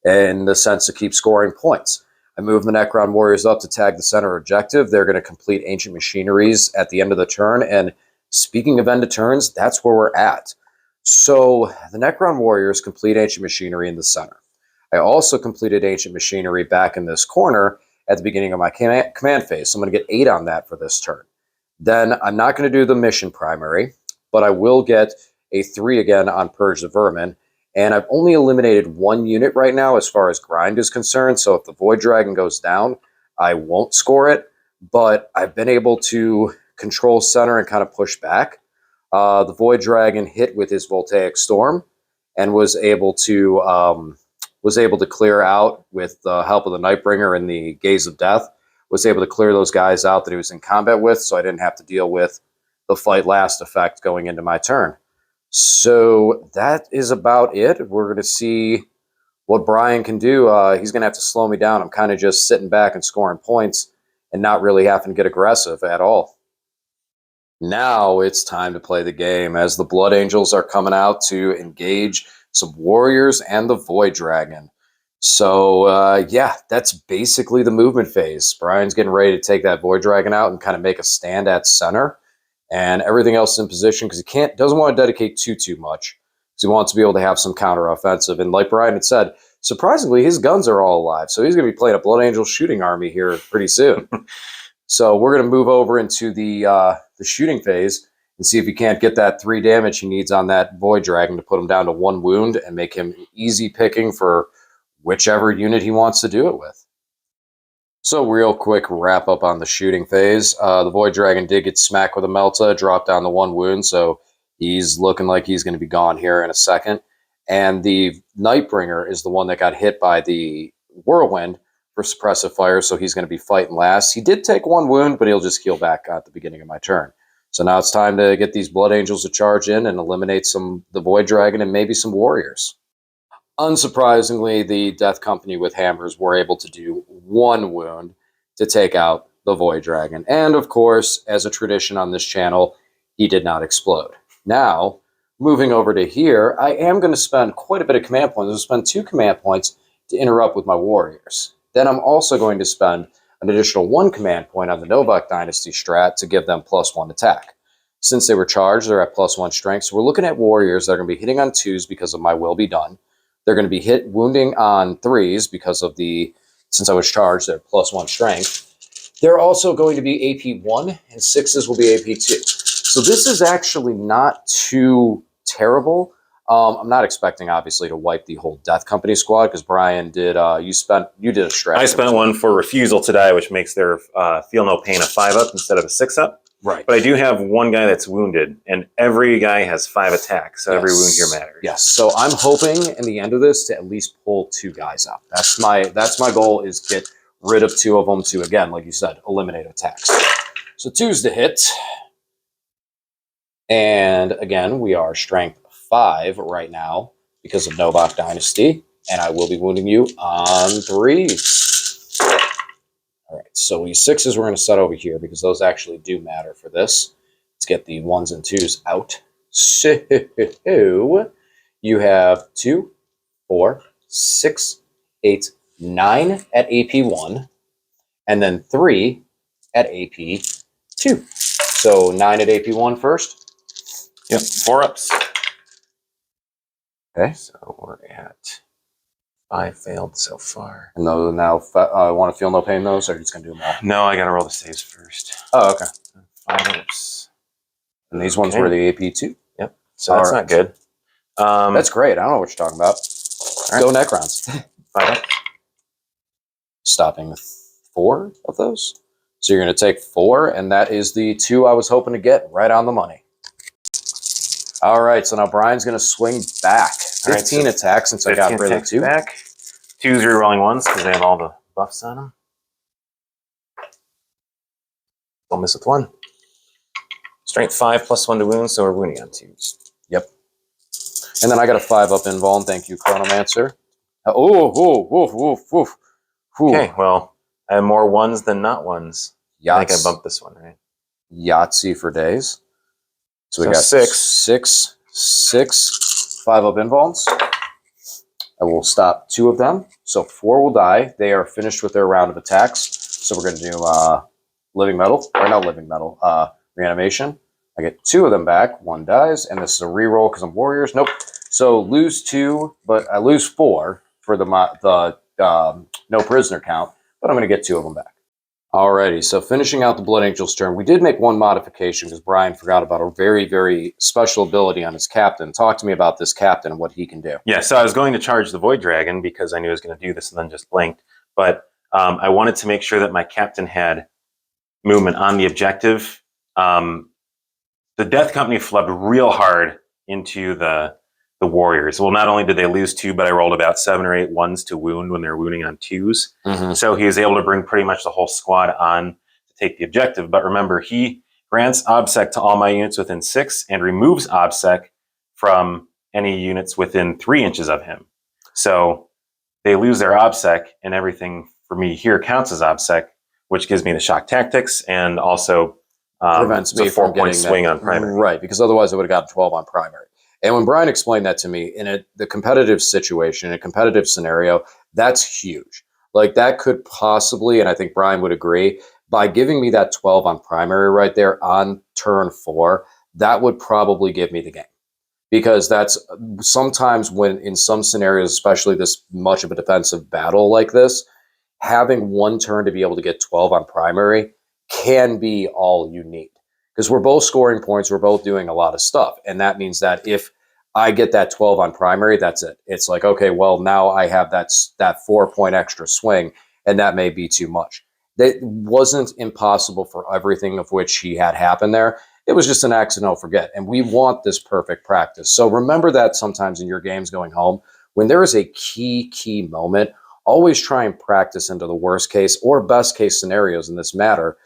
[SPEAKER 1] in the sense to keep scoring points. I move the Necron Warriors up to tag the center objective. They're going to complete Ancient Machineries at the end of the turn. And speaking of end of turns, that's where we're at. So the Necron Warriors complete Ancient Machinery in the center. I also completed Ancient Machinery back in this corner at the beginning of my command phase. So I'm going to get 8 on that for this turn. Then I'm not going to do the mission primary, but I will get a 3 again on Purge the Vermin. And I've only eliminated 1 unit right now as far as grind is concerned. So if the Void Dragon goes down, I won't score it. But I've been able to control center and kind of push back. The Void Dragon hit with his Voltaic Storm and was able to clear out with the help of the Nightbringer and the Gaze of Death. Was able to clear those guys out that he was in combat with, so I didn't have to deal with the Fight Last effect going into my turn. So that is about it. We're going to see what Brian can do. He's going to have to slow me down. I'm kind of just sitting back and scoring points and not really having to get aggressive at all. Now it's time to play the game as the Blood Angels are coming out to engage some warriors and the Void Dragon. So, yeah, that's basically the movement phase. Brian's getting ready to take that Void Dragon out and kind of make a stand at center. And everything else in position because he doesn't want to dedicate too much. Because he wants to be able to have some counter-offensive. And like Brian had said, surprisingly, his guns are all alive. So he's going to be playing a Blood Angel shooting army here pretty soon. So we're going to move over into the shooting phase and see if he can't get that 3 damage he needs on that Void Dragon to put him down to 1 wound and make him easy picking for whichever unit he wants to do it with. So real quick wrap up on the shooting phase. The Void Dragon did get smacked with a Melta, dropped down to 1 wound, so he's looking like he's going to be gone here in a second. And the Nightbringer is the one that got hit by the Whirlwind for suppressive fire, so he's going to be fighting last. He did take 1 wound, but he'll just heal back at the beginning of my turn. So now it's time to get these Blood Angels to charge in and eliminate the Void Dragon and maybe some warriors. Unsurprisingly, the Death Company with hammers were able to do 1 wound to take out the Void Dragon. And of course, as a tradition on this channel, he did not explode. Now, moving over to here, I am going to spend quite a bit of command points. I'll spend 2 command points to interrupt with my warriors. Then I'm also going to spend an additional 1 command point on the Novak Dynasty strat to give them +1 attack. Since they were charged, they're at +1 strength. So we're looking at warriors that are going to be hitting on 2s because of my Will Be Done. They're going to be wounding on 3s because of since I was charged, they're +1 strength. They're also going to be AP 1 and 6s will be AP 2. So this is actually not too terrible. I'm not expecting, obviously, to wipe the whole Death Company squad because Brian did. You did a strat.
[SPEAKER 2] I spent 1 for Refusal to Die, which makes their Feel No Pain a 5-up instead of a 6-up.
[SPEAKER 1] Right.
[SPEAKER 2] But I do have 1 guy that's wounded, and every guy has 5 attacks, so yes. Every wound here matters.
[SPEAKER 1] Yes. So I'm hoping in the end of this to at least pull 2 guys out. That's my goal, is get rid of 2 of them to, again, like you said, eliminate attacks. So 2's the hit. And again, we are strength 5 right now because of Novak Dynasty, and I will be wounding you on 3s. All right, so these 6s we're going to set over here because those actually do matter for this. Let's get the 1s and 2s out So you have 2, 4, 6, 8, 9 at AP1, and then 3 at AP2. So 9 at AP1 first.
[SPEAKER 2] Yep, 4 ups.
[SPEAKER 1] Okay.
[SPEAKER 2] So we're at 5 failed so far.
[SPEAKER 1] And those now, want to feel no pain those, or are you just going to do them all?
[SPEAKER 2] No, I got to roll the saves first.
[SPEAKER 1] Oh, okay.
[SPEAKER 2] 5 ups.
[SPEAKER 1] And these ones were the AP2.
[SPEAKER 2] Yep. So that's not good.
[SPEAKER 1] That's great. I don't know what you're talking about. Go Necrons.
[SPEAKER 2] 5 ups.
[SPEAKER 1] Stopping with 4 of those. So you're going to take 4, and that is the 2 I was hoping to get right on the money. All right, so now Brian's going to swing back. 15 attack since I got rid of the 2.
[SPEAKER 2] Back. 2's rerolling ones because they have all the buffs on them. Don't miss with 1. Strength 5 plus 1 to wound, so we're wounding on 2s.
[SPEAKER 1] Yep. And then I got a 5 up invuln. Thank you, Chronomancer.
[SPEAKER 2] Okay, well, I have more 1s than not 1s. I think I bumped this one, right?
[SPEAKER 1] Yahtzee for days. So we got
[SPEAKER 2] 6.
[SPEAKER 1] 5 up invulns. I will stop 2 of them. So 4 will die. They are finished with their round of attacks. So we're going to do living metal, or not living metal, reanimation. I get 2 of them back. 1 dies, and this is a reroll because I'm warriors. Nope. So lose 2, but I lose 4 for the no prisoner count, but I'm going to get 2 of them back. Alrighty, so finishing out the Blood Angel's turn, we did make one modification because Brian forgot about a very, very special ability on his captain. Talk to me about this captain and what he can do.
[SPEAKER 2] Yeah, so I was going to charge the Void Dragon because I knew I was going to do this and then just blinked. But I wanted to make sure that my captain had movement on the objective. The Death Company flubbed real hard into the warriors. Well, not only did they lose 2, but I rolled about 7 or 8 1s to wound when they were wounding on 2s. So he was able to bring pretty much the whole squad on to take the objective. But remember, he grants OBSEC to all my units within 6 and removes OBSEC from any units within 3 inches of him. So they lose their OBSEC, and everything for me here counts as OBSEC, which gives me the shock tactics and also
[SPEAKER 1] prevents me from getting
[SPEAKER 2] 4-point swing on primary.
[SPEAKER 1] Right, because otherwise I would have gotten 12 on primary. And when Brian explained that to me, in the competitive situation, in a competitive scenario, that's huge. Like that could possibly, and I think Brian would agree, by giving me that 12 on primary right there on turn 4, that would probably give me the game. Because that's sometimes when in some scenarios, especially this much of a defensive battle like this, having 1 turn to be able to get 12 on primary can be all you need. Because we're both scoring points, we're both doing a lot of stuff. And that means that if I get that 12 on primary, that's it. It's like, okay, well, now I have that 4-point extra swing, and that may be too much. That wasn't impossible for everything of which he had happened there. It was just an accidental forget. And we want this perfect practice. So remember that sometimes in your games going home, when there is a key moment, always try and practice into the worst case or best case scenarios in this matter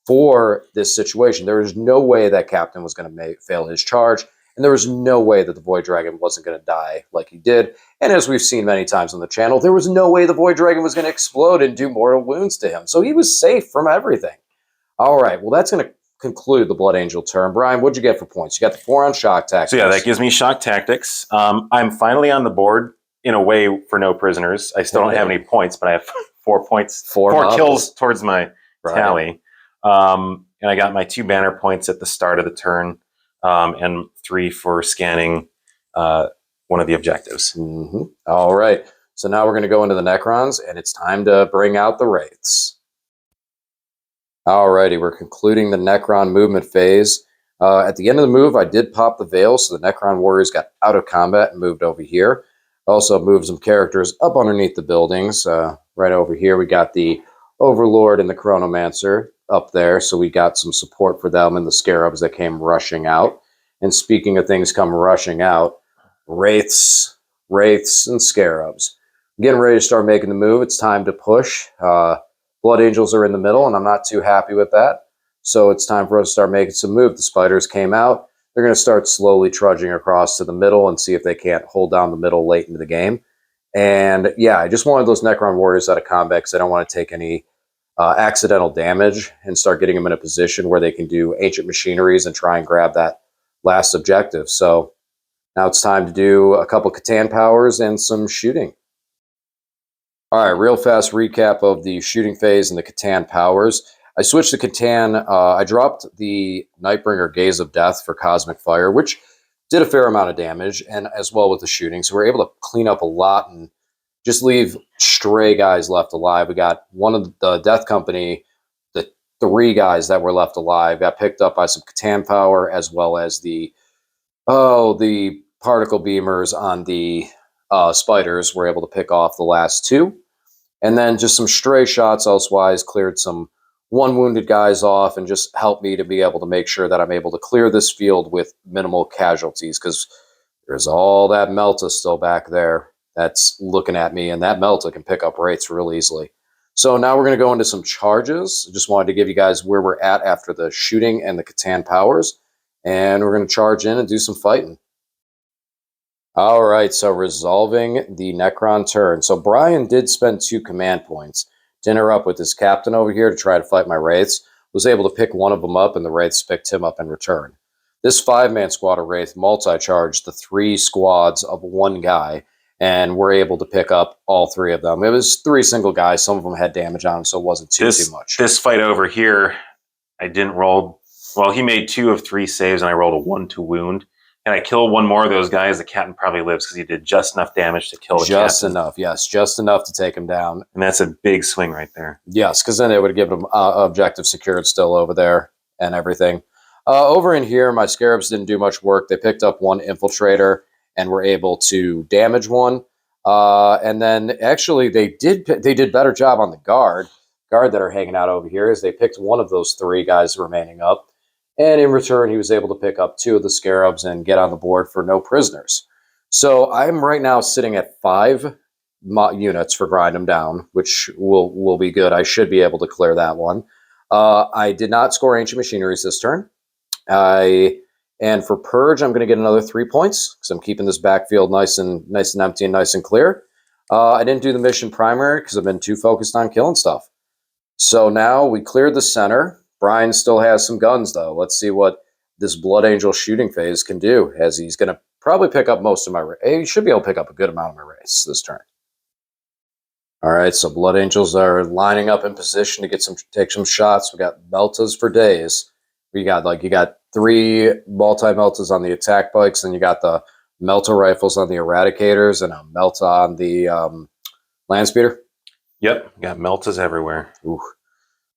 [SPEAKER 1] for this situation. There was no way that captain was going to fail his charge, and there was no way that the Void Dragon wasn't going to die like he did. And as we've seen many times on the channel, there was no way the Void Dragon was going to explode and do mortal wounds to him. So he was safe from everything. All right, well, that's going to conclude the Blood Angel turn. Brian, what'd you get for points? You got the 4 on shock tactics.
[SPEAKER 2] So yeah, that gives me shock tactics. I'm finally on the board in a way for no prisoners. I still don't have any points, but I have 4 points, 4 kills towards my tally. And I got my 2 banner points at the start of the turn, and 3 for scanning one of the objectives.
[SPEAKER 1] All right. So now we're going to go into the Necrons, and it's time to bring out the Wraiths. All righty, we're concluding the Necron movement phase. At the end of the move, I did pop the veil, so the Necron warriors got out of combat and moved over here. Also moved some characters up underneath the buildings. Right over here, we got the Overlord and the Chronomancer up there, so we got some support for them and the Scarabs that came rushing out. And speaking of things come rushing out, Wraiths, and Scarabs. Getting ready to start making the move. It's time to push. Blood Angels are in the middle, and I'm not too happy with that. So it's time for us to start making some move. The Spiders came out. They're going to start slowly trudging across to the middle and see if they can't hold down the middle late into the game. And yeah, I just wanted those Necron Warriors out of combat because I don't want to take any accidental damage and start getting them in a position where they can do ancient machineries and try and grab that last objective. So now it's time to do a couple Catan powers and some shooting. All right, real fast recap of the shooting phase and the Catan powers. I switched to Catan. I dropped the Nightbringer Gaze of Death for Cosmic Fire, which did a fair amount of damage, and as well with the shooting. So we were able to clean up a lot and just leave stray guys left alive. We got one of the Death Company, the 3 guys that were left alive, got picked up by some Catan power, as well as the particle beamers on the spiders were able to pick off the last 2. And then just some stray shots elsewise cleared some 1 wounded guys off and just helped me to be able to make sure that I'm able to clear this field with minimal casualties, because there's all that Melta still back there that's looking at me, and that Melta can pick up wraiths real easily. So now we're going to go into some charges. I just wanted to give you guys where we're at after the shooting and the Catan powers, and we're going to charge in and do some fighting. All right, so resolving the Necron turn. So Brian did spend 2 command points to interrupt with his captain over here to try to fight my wraiths. Was able to pick one of them up, and the wraiths picked him up in return. This 5-man squad of wraith multi-charged the 3 squads of 1 guy, and were able to pick up all 3 of them. It was 3 single guys. Some of them had damage on them, so it wasn't too much.
[SPEAKER 2] This fight over here, I didn't roll. Well, he made 2 of 3 saves, and I rolled a 1 to wound. And I killed one more of those guys. The captain probably lives because he did just enough damage to kill the captain.
[SPEAKER 1] Just enough, yes. Just enough to take him down.
[SPEAKER 2] And that's a big swing right there.
[SPEAKER 1] Yes, because then it would give him objective secured still over there and everything. Over in here, my Scarabs didn't do much work. They picked up 1 infiltrator and were able to damage 1. And then actually they did better job on the guard that are hanging out over here, as they picked one of those 3 guys remaining up. And in return, he was able to pick up 2 of the Scarabs and get on the board for no prisoners. So I'm right now sitting at 5 units for grind them down, which will be good. I should be able to clear that one. I did not score Ancient Machineries this turn. And for Purge, I'm going to get another 3 points because I'm keeping this backfield nice and empty and nice and clear. I didn't do the mission primary because I've been too focused on killing stuff. So now we cleared the center. Brian still has some guns, though. Let's see what this Blood Angel shooting phase can do, as he's going to probably pick up most of my... He should be able to pick up a good amount of my race this turn. All right, so Blood Angels are lining up in position to take some shots. We got Meltas for days. You got 3 multi-Meltas on the attack bikes, and you got the Melta rifles on the Eradicators, and a Melta on the Landspeeder.
[SPEAKER 2] Yep, got Meltas everywhere.
[SPEAKER 1] Ooh.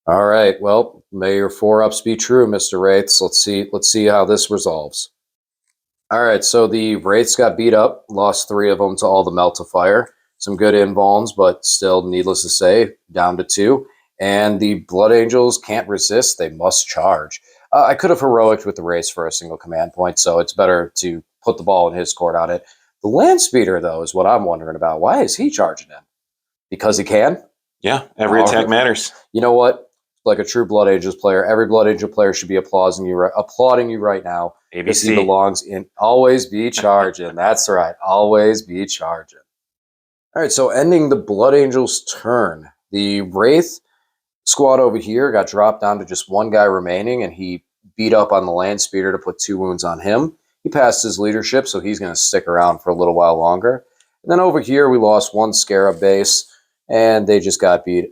[SPEAKER 1] All right, well, may your 4-ups be true, Mr. Wraiths. Let's see how this resolves. All right, so the Wraiths got beat up, lost 3 of them to all the Melta fire. Some good invulns, but still, needless to say, down to 2. And the Blood Angels can't resist. They must charge. I could have heroicked with the Wraiths for a single command point, so it's better to put the ball in his court on it. The Landspeeder, though, is what I'm wondering about. Why is he charging in? Because he can?
[SPEAKER 2] Yeah, every attack matters.
[SPEAKER 1] You know what? Like a true Blood Angels player, every Blood Angel player should be applauding you right now. Because he belongs in. Always be charging. That's right. Always be charging. All right, so ending the Blood Angels' turn. The Wraith squad over here got dropped down to just 1 guy remaining, and he beat up on the Landspeeder to put 2 wounds on him. He passed his leadership, so he's going to stick around for a little while longer. And then over here, we lost 1 Scarab base. And they just got beat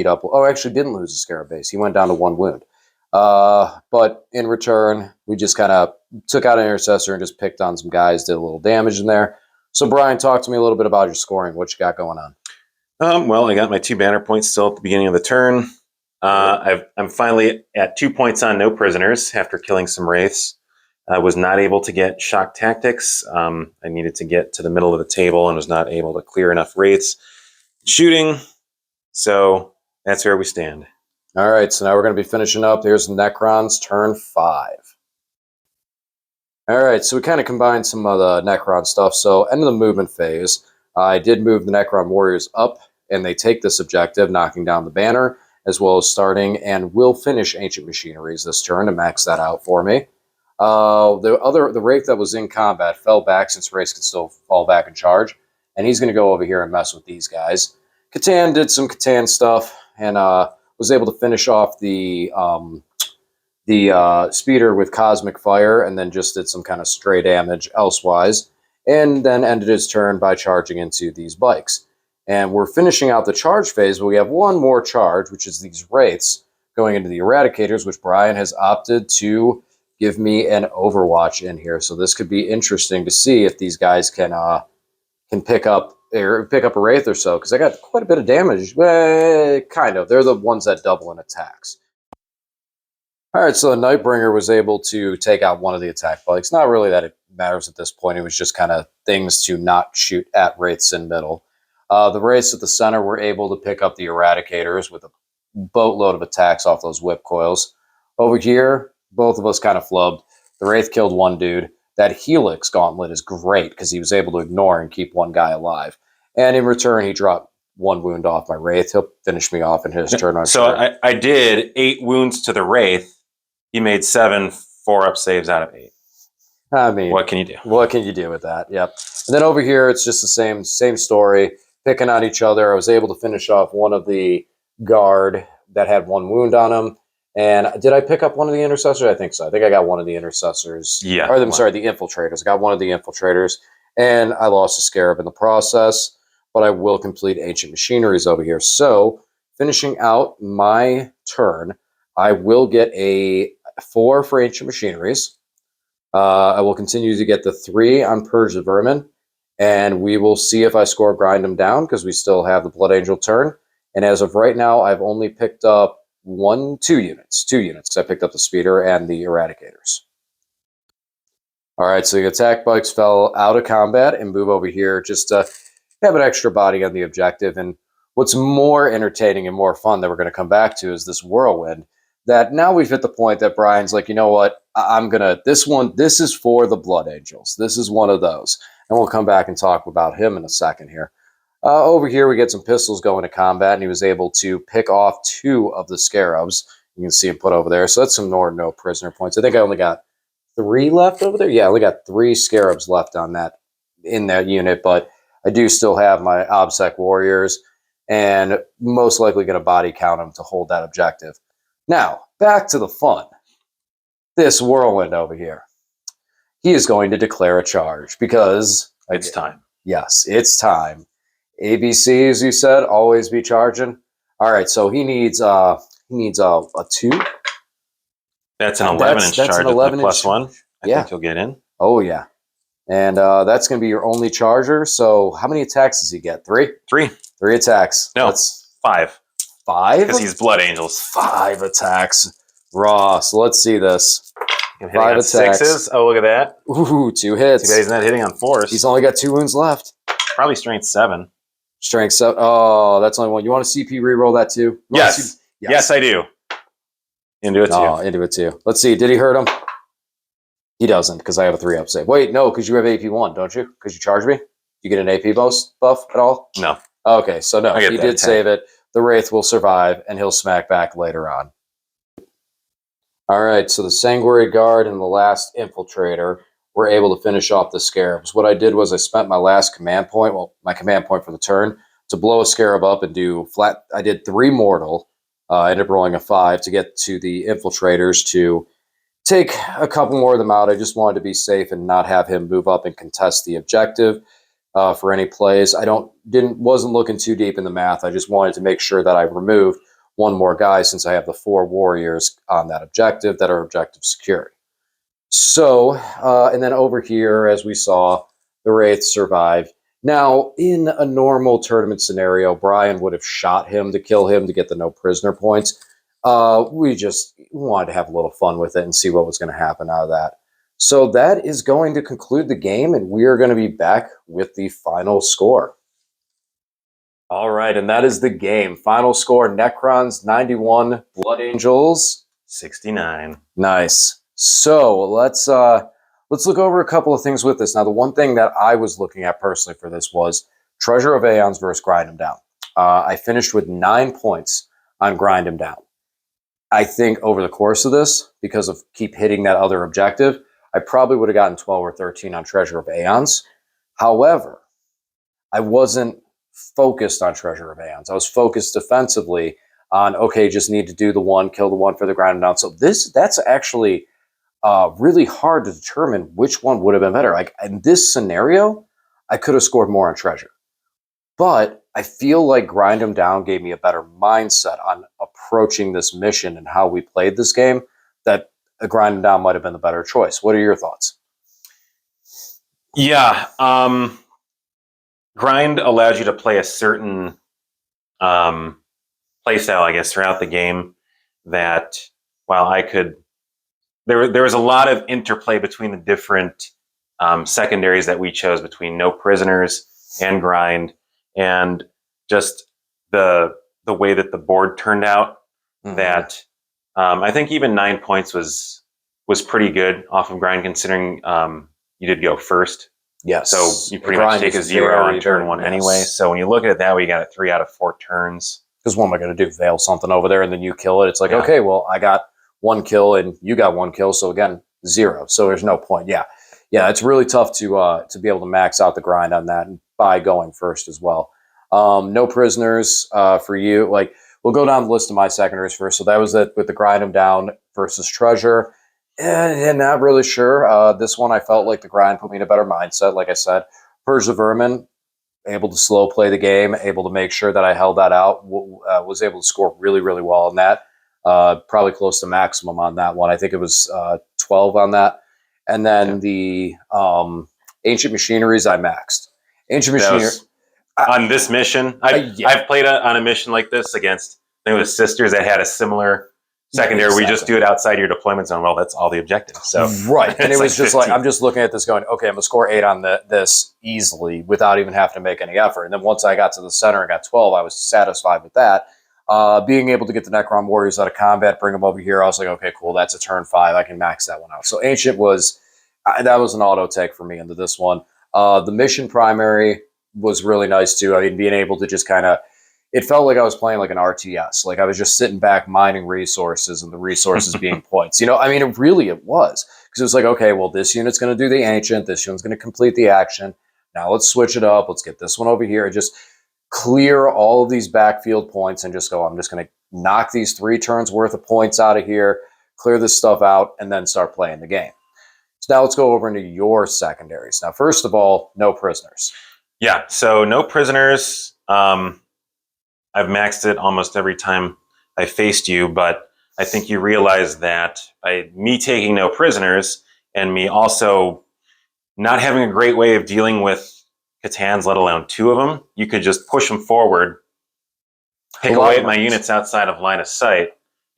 [SPEAKER 1] up. Oh, actually didn't lose the Scarab base. He went down to 1 wound. But in return, we just kind of took out an Intercessor and just picked on some guys, did a little damage in there. So Brian, talk to me a little bit about your scoring. What you got going on?
[SPEAKER 2] Well, I got my 2 banner points still at the beginning of the turn. I'm finally at 2 points on no prisoners after killing some wraiths. I was not able to get shock tactics. I needed to get to the middle of the table and was not able to clear enough wraiths. Shooting, so that's where we stand.
[SPEAKER 1] All right, so now we're going to be finishing up. Here's Necrons turn 5. All right, so we kind of combined some of the Necron stuff. So end of the movement phase, I did move the Necron warriors up, and they take this objective, knocking down the banner, as well as starting and will finish Ancient Machineries this turn to max that out for me. The Wraith that was in combat fell back, since Wraiths can still fall back and charge. And he's going to go over here and mess with these guys. Catan did some Catan stuff and was able to finish off the the speeder with Cosmic Fire, and then just did some kind of stray damage elsewise, and then ended his turn by charging into these bikes. And we're finishing out the charge phase, but we have one more charge, which is these Wraiths going into the Eradicators, which Brian has opted to give me an Overwatch in here. So this could be interesting to see if these guys can pick up a Wraith or so, because I got quite a bit of damage. Kind of. They're the ones that double in attacks. All right, so the Nightbringer was able to take out one of the attack bikes. Not really that it matters at this point. It was just kind of things to not shoot at Wraiths in middle. The Wraiths at the center were able to pick up the Eradicators with a boatload of attacks off those whip coils. Over here, both of us kind of flubbed. The Wraith killed one dude. That Helix Gauntlet is great because he was able to ignore and keep one guy alive. And in return, he dropped one wound off my Wraith. He'll finish me off in his turn on
[SPEAKER 2] So
[SPEAKER 1] turn.
[SPEAKER 2] I did 8 wounds to the Wraith. He made 7 4-up saves out of 8.
[SPEAKER 1] I mean,
[SPEAKER 2] what can you do?
[SPEAKER 1] What can you do with that? Yep. And then over here, it's just the same story, picking on each other. I was able to finish off one of the guard that had 1 wound on him. And did I pick up one of the intercessors? I think so. I think I got one of the intercessors.
[SPEAKER 2] Yeah.
[SPEAKER 1] Or, I'm sorry, the infiltrators. I got one of the infiltrators, and I lost a Scarab in the process, but I will complete Ancient Machineries over here. So, finishing out my turn, I will get a 4 for Ancient Machineries. I will continue to get the 3 on Purge the Vermin, and we will see if I score Grind them down, because we still have the Blood Angel turn. And as of right now, I've only picked up 2 units, because I picked up the Speeder and the Eradicators. All right, so the attack bikes fell out of combat and move over here just to have an extra body on the objective. And what's more entertaining and more fun that we're going to come back to is this Whirlwind, that now we've hit the point that Brian's like, you know what, this is for the Blood Angels. This is one of those. And we'll come back and talk about him in a second here. Over here, we get some pistols going to combat, and he was able to pick off 2 of the Scarabs. You can see him put over there. So that's some no prisoner points. I think I only got 3 left over there. Yeah, I only got 3 Scarabs left in that unit, but I do still have my OBSEC Warriors, and most likely going to body count them to hold that objective. Now, back to the fun. This Whirlwind over here. He is going to declare a charge, because
[SPEAKER 2] It's time.
[SPEAKER 1] Yes, it's time. ABC, as you said, always be charging. All right, so he needs a 2.
[SPEAKER 2] That's an 11-inch charge. That's an 11-inch +1. I think you'll get in.
[SPEAKER 1] Oh yeah, and that's going to be your only charger. So how many attacks does he get? 3.
[SPEAKER 2] 3
[SPEAKER 1] attacks.
[SPEAKER 2] No, that's 5.
[SPEAKER 1] 5
[SPEAKER 2] because he's Blood Angels.
[SPEAKER 1] 5 attacks. Raw. So let's see this.
[SPEAKER 2] 5 attacks. 6s. Oh, look at that.
[SPEAKER 1] Ooh, 2 hits.
[SPEAKER 2] He's not hitting on 4s.
[SPEAKER 1] He's only got 2 wounds left.
[SPEAKER 2] Probably strength 7.
[SPEAKER 1] Strength 7. Oh, that's only 1. You want to CP reroll that too?
[SPEAKER 2] Yes. Yes, I do. Into a 2.
[SPEAKER 1] Oh, into a 2. Let's see. Did he hurt him? He doesn't, because I have a 3-up save. Wait, no, because you have AP1, don't you? Because you charged me? You get an AP buff at all?
[SPEAKER 2] No.
[SPEAKER 1] Okay, so no. He did save it. The Wraith will survive, and he'll smack back later on. All right, so the Sanguinary Guard and the last Infiltrator were able to finish off the Scarabs. What I did was I spent my last command point, my command point for the turn, to blow a Scarab up and do flat. I did 3 mortal. I ended up rolling a 5 to get to the Infiltrators to take a couple more of them out. I just wanted to be safe and not have him move up and contest the objective for any plays. Wasn't looking too deep in the math. I just wanted to make sure that I removed one more guy, since I have the 4 warriors on that objective that are objective secured. So, and then over here, as we saw, the Wraiths survived. Now, in a normal tournament scenario, Brian would have shot him to kill him to get the no prisoner points. We just wanted to have a little fun with it and see what was going to happen out of that. So that is going to conclude the game, and we are going to be back with the final score. All right, and that is the game. Final score, Necrons 91, Blood Angels
[SPEAKER 2] 69.
[SPEAKER 1] Nice. So let's look over a couple of things with this. Now, the one thing that I was looking at personally for this was Treasure of Aeons versus Grind 'em Down. I finished with 9 points on Grind 'em Down. I think over the course of this, because of keep hitting that other objective, I probably would have gotten 12 or 13 on Treasure of Aeons. However, I wasn't focused on Treasure of Aeons. I was focused defensively on, okay, just need to do the one, kill the one for the grind down. So that's actually really hard to determine which one would have been better. Like in this scenario, I could have scored more on treasure, but I feel like grind them down gave me a better mindset on approaching this mission and how we played this game. That a grind them down might have been the better choice. What are your thoughts?
[SPEAKER 2] Yeah, grind allows you to play a certain play style, I guess, throughout the game. That while I could, there was a lot of interplay between the different secondaries that we chose between no prisoners and grind, and just the way that the board turned out. Mm-hmm. That I think even 9 points was pretty good off of grind, considering you did go first.
[SPEAKER 1] Yes.
[SPEAKER 2] So you pretty much take a 0 on turn 1 anyway. So when you look at it that way, you got it 3 out of 4 turns.
[SPEAKER 1] Because what am I going to do? Veil something over there and then you kill it? It's like, okay, well, I got 1 kill and you got 1 kill. So again, 0. So there's no point. Yeah. It's really tough to be able to max out the grind on that and by going first as well. No prisoners for you. Like, we'll go down the list of my secondaries first. So that was it with the grind them down versus treasure. And not really sure. This one, I felt like the grind put me in a better mindset. Like I said, Purge the Vermin, able to slow play the game, able to make sure that I held that out, was able to score really, really well on that. Probably close to maximum on that one. I think it was 12 on that. And then the Ancient Machineries, I maxed. Ancient Machinery.
[SPEAKER 2] On this mission, I've played on a mission like this against, I think it was Sisters that had a similar secondary. Exactly. We just do it outside your deployment zone. Well, that's all the objectives. So
[SPEAKER 1] right, and it was just 15. Like I'm just looking at this, going, okay, I'm gonna score 8 on this easily without even having to make any effort. And then once I got to the center and got 12, I was satisfied with that. Being able to get the Necron Warriors out of combat, bring them over here, I was like, okay, cool. That's a turn 5. I can max that one out. So Ancient was that was an auto take for me into this one. The mission primary was really nice too. I mean, being able to just kind of, it felt like I was playing like an RTS. Like I was just sitting back mining resources and the resources being points. I mean, it was. Because it was like, okay, well, this unit's going to do the Ancient. This one's going to complete the action. Now let's switch it up. Let's get this one over here and just clear all of these backfield points and just go, I'm just going to knock these 3 turns worth of points out of here, clear this stuff out, and then start playing the game. So now let's go over into your secondaries. Now, first of all, no prisoners.
[SPEAKER 2] Yeah, so no prisoners. I've maxed it almost every time I faced you, but I think you realize that by me taking no prisoners and me also not having a great way of dealing with Catans, let alone 2 of them, you could just push them forward, pick away at my units outside of line of sight,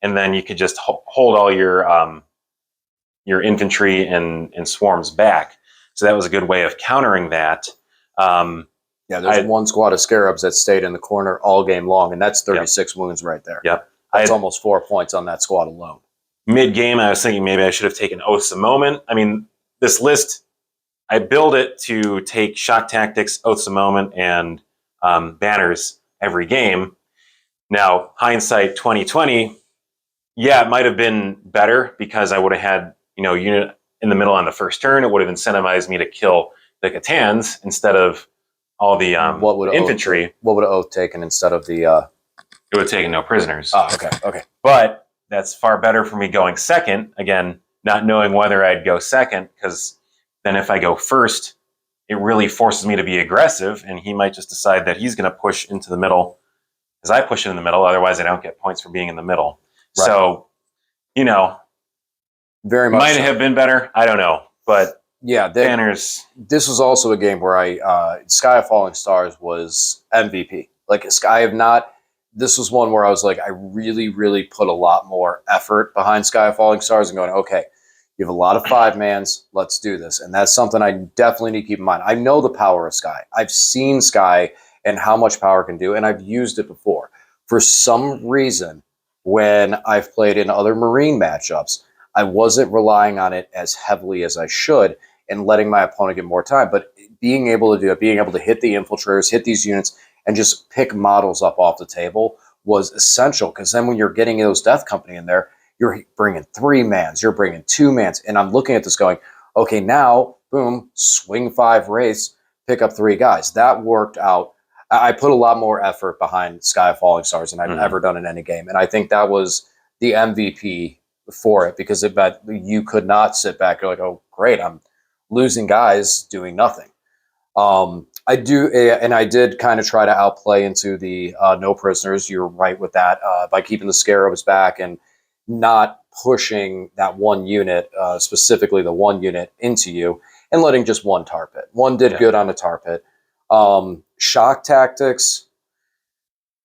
[SPEAKER 2] and then you could just hold all your infantry and swarms back. So that was a good way of countering that.
[SPEAKER 1] There's 1 squad of Scarabs that stayed in the corner all game long, and that's 36 wounds right there.
[SPEAKER 2] Yep.
[SPEAKER 1] That's almost 4 points on that squad alone.
[SPEAKER 2] Mid-game, I was thinking maybe I should have taken Oaths of Moment. I mean, this list, I build it to take Shock Tactics, Oaths of Moment, and banners every game. Now, hindsight 2020, yeah, it might have been better because I would have had, unit in the middle on the first turn. It would have incentivized me to kill the Catans instead of all the infantry.
[SPEAKER 1] What would Oath taken instead of the...
[SPEAKER 2] It would have taken no prisoners.
[SPEAKER 1] Oh, okay.
[SPEAKER 2] But that's far better for me going second. Again, not knowing whether I'd go second, because then if I go first, it really forces me to be aggressive, and he might just decide that he's going to push into the middle as I push in the middle. Otherwise, I don't get points for being in the middle. Right. So,
[SPEAKER 1] very much
[SPEAKER 2] might have been better. I don't know, but
[SPEAKER 1] yeah,
[SPEAKER 2] banners.
[SPEAKER 1] This was also a game where Sky of Falling Stars was MVP. Like Sky of not. This was one where I was like, I really, really put a lot more effort behind Sky of Falling Stars and going, okay, you have a lot of 5-mans. Let's do this. And that's something I definitely need to keep in mind. I know the power of Sky. I've seen Sky and how much power it can do, and I've used it before. For some reason, when I've played in other Marine matchups, I wasn't relying on it as heavily as I should and letting my opponent get more time. But being able to do it, being able to hit the infiltrators, hit these units, and just pick models up off the table was essential. Because then when you're getting those Death Company in there, you're bringing 3-mans, you're bringing 2-mans. And I'm looking at this going, okay, now, boom, swing 5 wraiths, pick up 3 guys. That worked out I put a lot more effort behind Sky of Falling Stars than I've
[SPEAKER 2] Mhm.
[SPEAKER 1] ever done in any game. And I think that was the MVP for it, because you could not sit back. You're like, oh, great, I'm losing guys doing nothing. And I did kind of try to outplay into the no prisoners. You're right with that, by keeping the scarabs back and not pushing that one unit, specifically the one unit, into you, and letting just one tar pit. One did good on the tar pit. Shock tactics.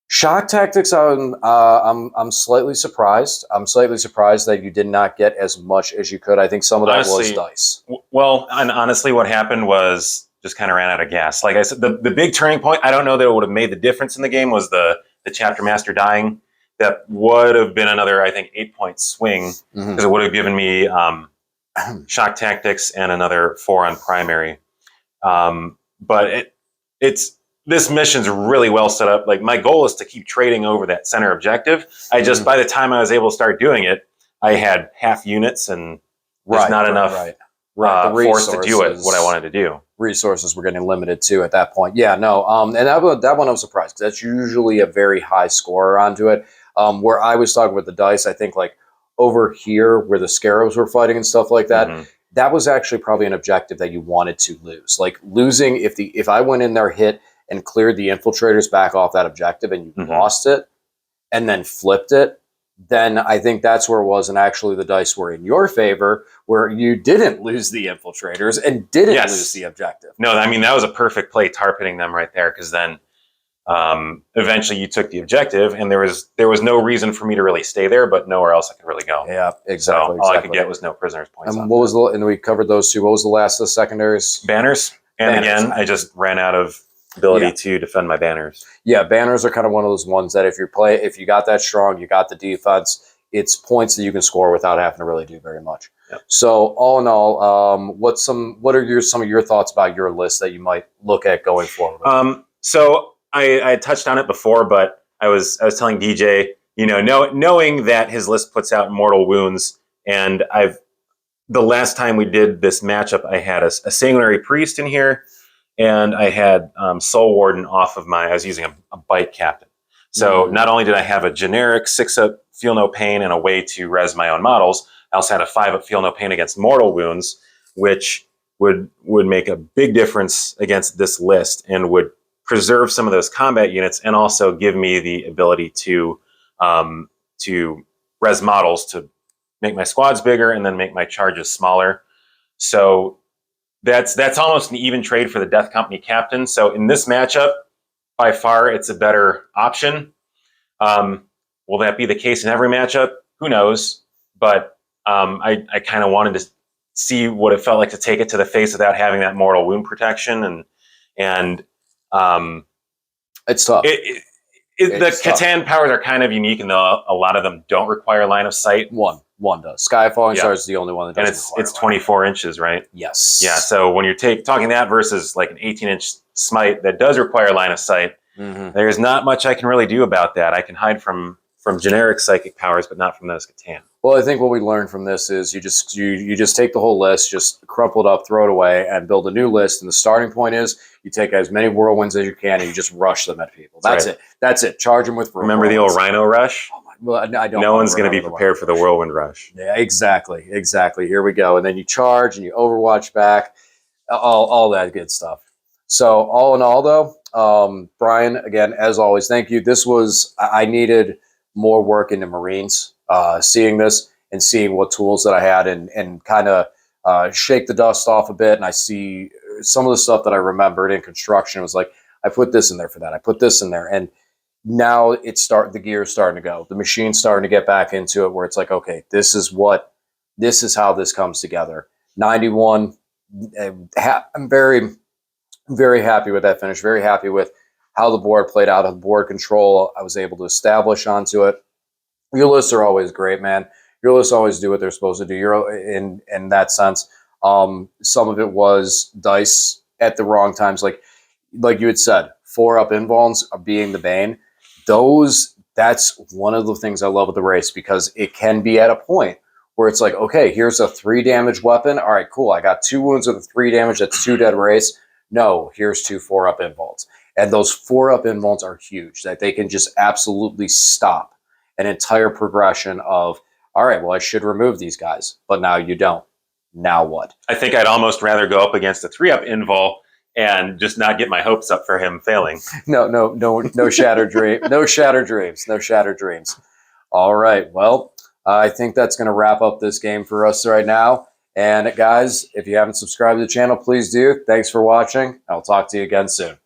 [SPEAKER 1] Shock tactics. I'm slightly surprised. I'm slightly surprised that you did not get as much as you could. I think some of that was dice.
[SPEAKER 2] Well, and honestly, what happened was just kind of ran out of gas. Like I said, the big turning point, I don't know that it would have made the difference in the game, was the chapter master dying. That would have been another, I think, 8-point swing, because it would have given me shock tactics and another 4 on primary. But it's this mission's really well set up. Like, my goal is to keep trading over that center objective. I just, by the time I was able to start doing it, I had half units and there's not enough force to do it what I wanted to do.
[SPEAKER 1] Resources were getting limited too at that point. Yeah, no. And that one I was surprised, because that's usually a very high score onto it. Where I was talking with the dice, I think like over here where the scarabs were fighting and stuff like that, that was actually probably an objective that you wanted to lose. Like losing, if I went in there, hit and cleared the infiltrators back off that objective, and you lost it and then flipped it, then I think that's where it was. And actually the dice were in your favor, where you didn't lose the infiltrators and didn't lose the objective.
[SPEAKER 2] No, I mean, that was a perfect play, tar pitting them right there, because then eventually you took the objective, and there was no reason for me to really stay there, but nowhere else I could really go.
[SPEAKER 1] Yeah, exactly.
[SPEAKER 2] So all I could get was no prisoners points.
[SPEAKER 1] And and we covered those two. What was the last of the secondaries?
[SPEAKER 2] Banners. And again, I just ran out of ability to defend my banners. Yeah,
[SPEAKER 1] banners are kind of one of those ones that if you got that strong, you got the defense, it's points that you can score without having to really do very much.
[SPEAKER 2] Yep.
[SPEAKER 1] So all in all, what are some of your thoughts about your list that you might look at going forward?
[SPEAKER 2] So I touched on it before, but I was telling DJ, knowing that his list puts out mortal wounds, and the last time we did this matchup, I had a sanguinary priest in here, and I had Soul Warden off of I was using a bite captain. So not only did I have a generic 6-up feel no pain and a way to res my own models, I also had a 5-up feel no pain against mortal wounds, which would make a big difference against this list and would preserve some of those combat units, and also give me the ability to res models to make my squads bigger and then make my charges smaller. So that's almost an even trade for the Death Company captain. So in this matchup, by far, it's a better option. Will that be the case in every matchup? Who knows? But I kind of wanted to see what it felt like to take it to the face without having that mortal wound protection, and
[SPEAKER 1] it's tough.
[SPEAKER 2] The Catan powers are kind of unique, and a lot of them don't require line of sight.
[SPEAKER 1] One does. Sky of Falling Stars is the only one that doesn't.
[SPEAKER 2] And it's 24 inches, right?
[SPEAKER 1] Yes.
[SPEAKER 2] Yeah. So when you're talking that versus like an 18-inch smite that does require line of sight, there's not much I can really do about that. I can hide from generic psychic powers, but not from those Catan.
[SPEAKER 1] Well, I think what we learned from this is you just take the whole list, just crumple it up, throw it away, and build a new list. And the starting point is you take as many whirlwinds as you can, and you just rush them at people. That's it. That's it. Charge them with.
[SPEAKER 2] Remember the old Rhino rush?
[SPEAKER 1] Oh my, well, I don't.
[SPEAKER 2] No one's going to be prepared for the whirlwind rush.
[SPEAKER 1] Yeah, exactly. Here we go. And then you charge and you overwatch back, all that good stuff. So all in all, though, Brian, again, as always, thank you. I needed more work into Marines. Seeing this and seeing what tools that I had, and kind of shake the dust off a bit. And I see some of the stuff that I remembered in construction. It was like, I put this in there for that. I put this in there. And now the gear's starting to go. The machine's starting to get back into it, where it's like, okay, this is how this comes together. 91. I'm very, very happy with that finish. Very happy with how the board played out, how the board control I was able to establish onto it. Your lists are always great, man. Your lists always do what they're supposed to do. You're in that sense. Some of it was dice at the wrong times, like you had said, 4-up invulns being the bane. That's one of the things I love with the race, because it can be at a point where it's like, okay, here's a 3 damage weapon. All right, cool. I got 2 wounds with a 3 damage. That's 2 dead race. No, here's 2 4-up invulns. And those 4-up invulns are huge, that they can just absolutely stop an entire progression of, all right, well, I should remove these guys, but now you don't. Now what?
[SPEAKER 2] I think I'd almost rather go up against a 3-up invul and just not get my hopes up for him failing.
[SPEAKER 1] No shattered dream, no shattered dreams, no shattered dreams. All right, well, I think that's going to wrap up this game for us right now. And guys, if you haven't subscribed to the channel, please do. Thanks for watching. I'll talk to you again soon.